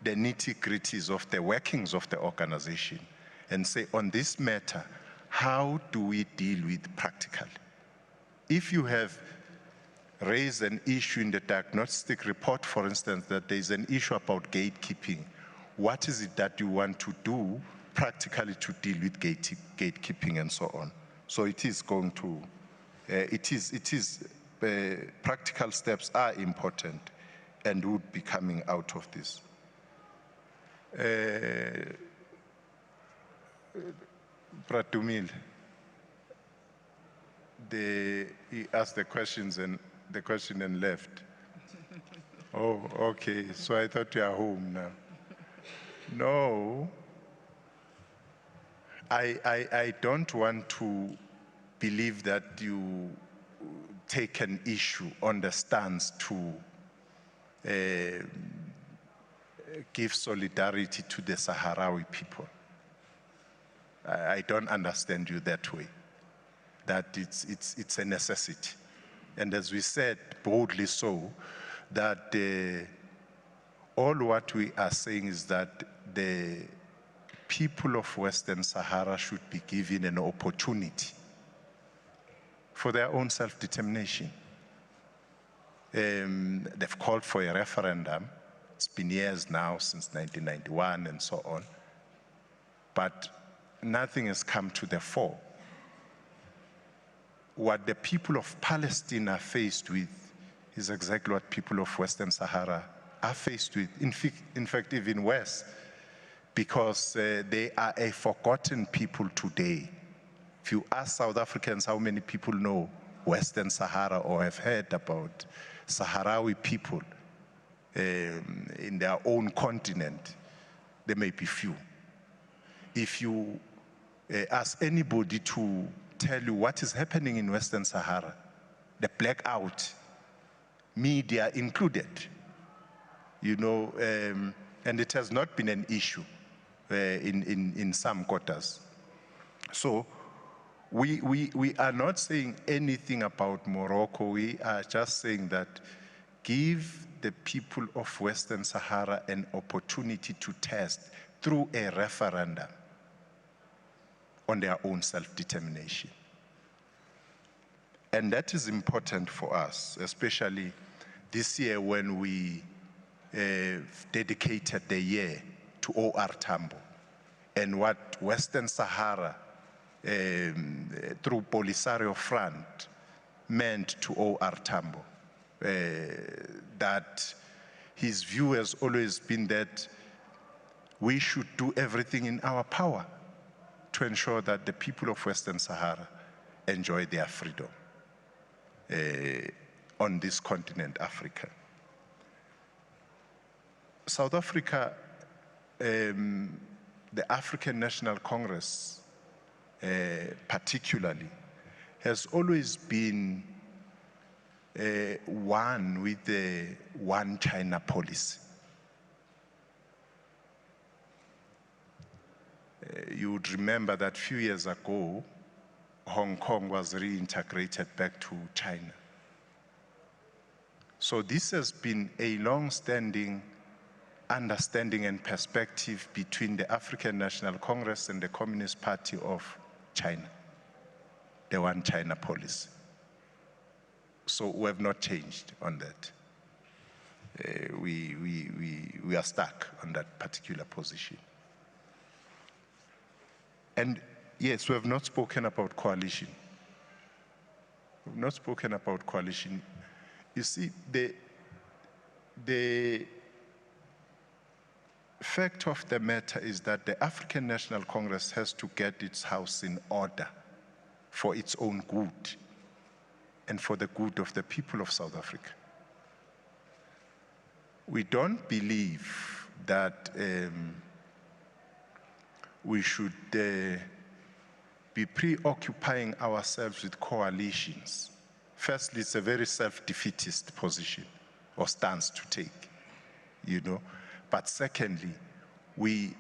the nitty-gritties of the workings of the organization and say, on this matter, how do we deal with practically? If you have raised an issue in the diagnostic report, for instance, that there's an issue about gatekeeping, what is it that you want to do practically to deal with gatekeeping and so on? So it is going to, practical steps are important and would be coming out of this. Pratumil, he asked the questions and the question and left. Oh, okay, so I thought you are home now. No, I don't want to believe that you take an issue on the stance to give solidarity to the Sahrawi people. I don't understand you that way, that it's a necessity. And as we said, boldly so, that all what we are saying is that the people of Western Sahara should be given an opportunity for their own self-determination. They've called for a referendum. It's been years now, since 1991 and so on. But nothing has come to the fore. What the people of Palestine are faced with is exactly what people of Western Sahara are faced with. In fact, even worse, because they are a forgotten people today. If you ask South Africans how many people know Western Sahara or have heard about Sahrawi people in their own continent, there may be few. If you ask anybody to tell you what is happening in Western Sahara, the blackout, media included, you know, and it has not been an issue in some quarters. So we are not saying anything about Morocco. We are just saying that give the people of Western Sahara an opportunity to test through a referendum on their own self-determination. And that is important for us, especially this year when we dedicated the year to O.R. Tambo and what Western Sahara through Polisario Front meant to O.R. Tambo. That his view has always been that we should do everything in our power to ensure that the people of Western Sahara enjoy their freedom on this continent, Africa. South Africa, the African National Congress particularly, has always been one with the one China policy. You would remember that a few years ago, Hong Kong was reintegrated back to China. So this has been a long-standing understanding and perspective between the African National Congress and the Communist Party of China, the one China policy. So we have not changed on that. We are stuck on that particular position. And yes, we have not spoken about coalition. We have not spoken about coalition. You see, the fact of the matter is that the African National Congress has to get its house in order for its own good and for the good of the people of South Africa. We don't believe that we should be preoccupying ourselves with coalitions. Firstly, it's a very self-defeatist position or stance to take, you know. But secondly, we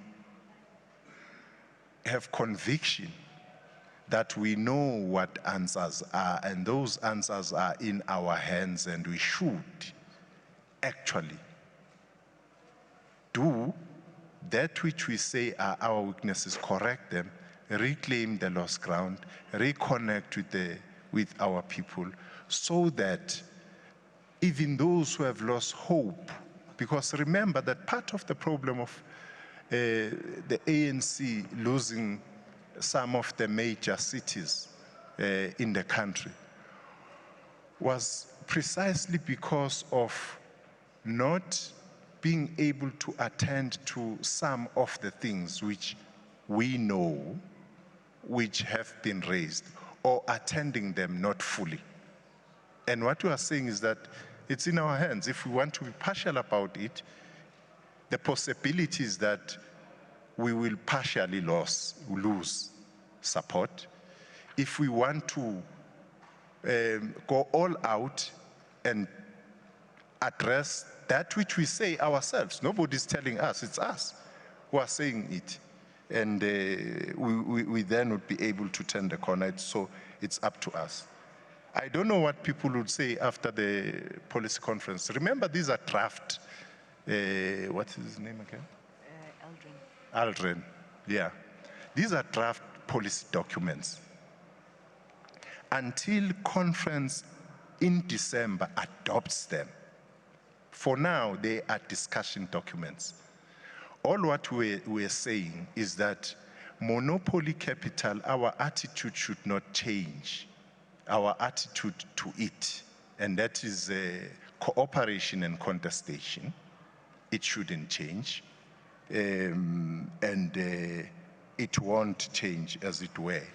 have conviction that we know what answers are, and those answers are in our hands, and we should actually do that which we say are our weaknesses, correct them, reclaim the lost ground, reconnect with our people, so that even those who have lost hope, because remember that part of the problem of the ANC losing some of the major cities in the country was precisely because of not being able to attend to some of the things which we know which have been raised, or attending them not fully. And what we are saying is that it's in our hands. If we want to be partial about it, the possibility is that we will partially lose support. If we want to go all out and address that which we say ourselves, nobody's telling us, it's us who are saying it. And we then would be able to turn the corner, so it's up to us. I don't know what people would say after the policy conference. Remember, these are draft, what is his name again? Aldrin, yeah. These are draft policy documents. Until conference in December adopts them, for now, they are discussion documents. All what we're saying is that monopoly capital, our attitude should not change, our attitude to it, and that is cooperation and contestation. It shouldn't change, and it won't change, as it were.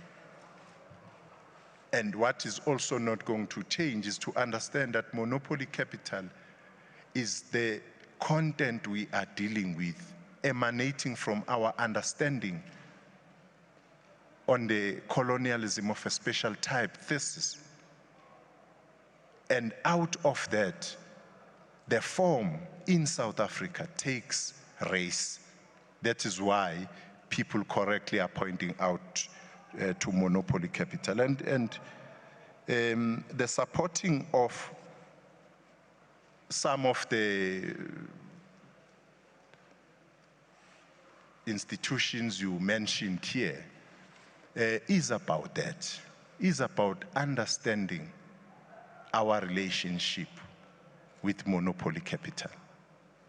And what is also not going to change is to understand that monopoly capital is the content we are dealing with, emanating from our understanding on the colonialism of a special type thesis. And out of that, the form in South Africa takes race. That is why people correctly are pointing out to monopoly capital. And the supporting of some of the institutions you mentioned here is about that, is about understanding our relationship with monopoly capital,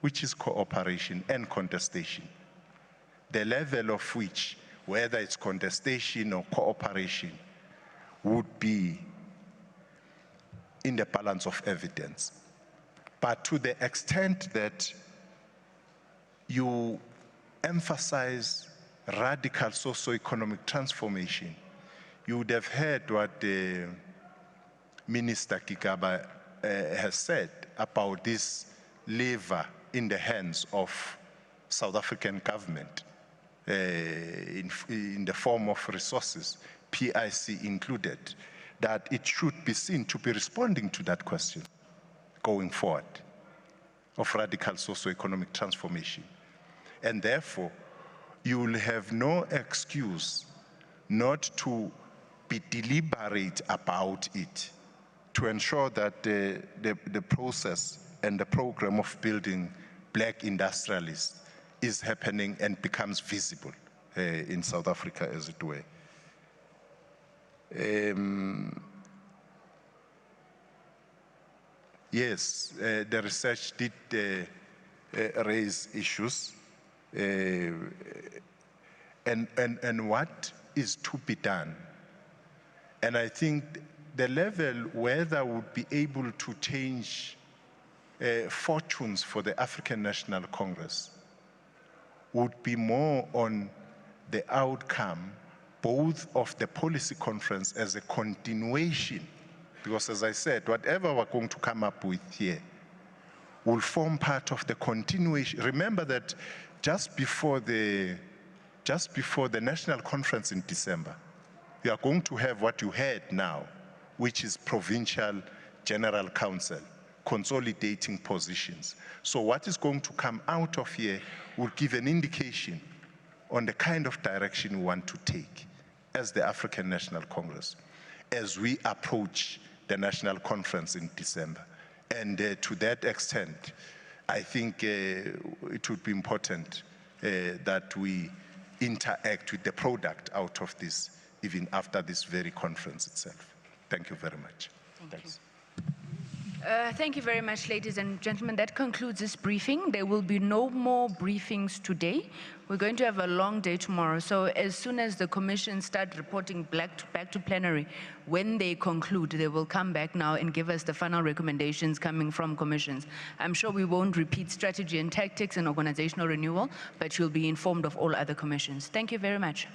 which is cooperation and contestation. The level of which, whether it's contestation or cooperation, would be in the balance of evidence. But to the extent that you emphasize radical socio-economic transformation, you would have heard what the Minister Kigaba has said about this lever in the hands of South African government in the form of resources, PIC included, that it should be seen to be responding to that question going forward of radical socio-economic transformation. And therefore, you will have no excuse not to be deliberate about it, to ensure that the process and the program of building black industrialists is happening and becomes visible in South Africa, as it were. Yes, the research did raise issues, and what is to be done. And I think the level whether would be able to change fortunes for the African National Congress would be more on the outcome both of the policy conference as a continuation, because as I said, whatever we're going to come up with here will form part of the continuation. Remember that just before the national conference in December, you are going to have what you had now, which is provincial general council, consolidating positions. So what is going to come out of here will give an indication on the kind of direction we want to take as the African National Congress as we approach the national conference in December. And to that extent, I think it would be important that we interact with the product out of this, even after this very conference itself. Thank you very much. Thanks. Thank you very much, ladies and gentlemen. That concludes this briefing. There will be no more briefings today. We're going to have a long day tomorrow. So as soon as the commission start reporting back to plenary, when they conclude, they will come back now and give us the final recommendations coming from commissions. I'm sure we won't repeat strategy and tactics and organizational renewal, but you'll be informed of all other commissions. Thank you very much.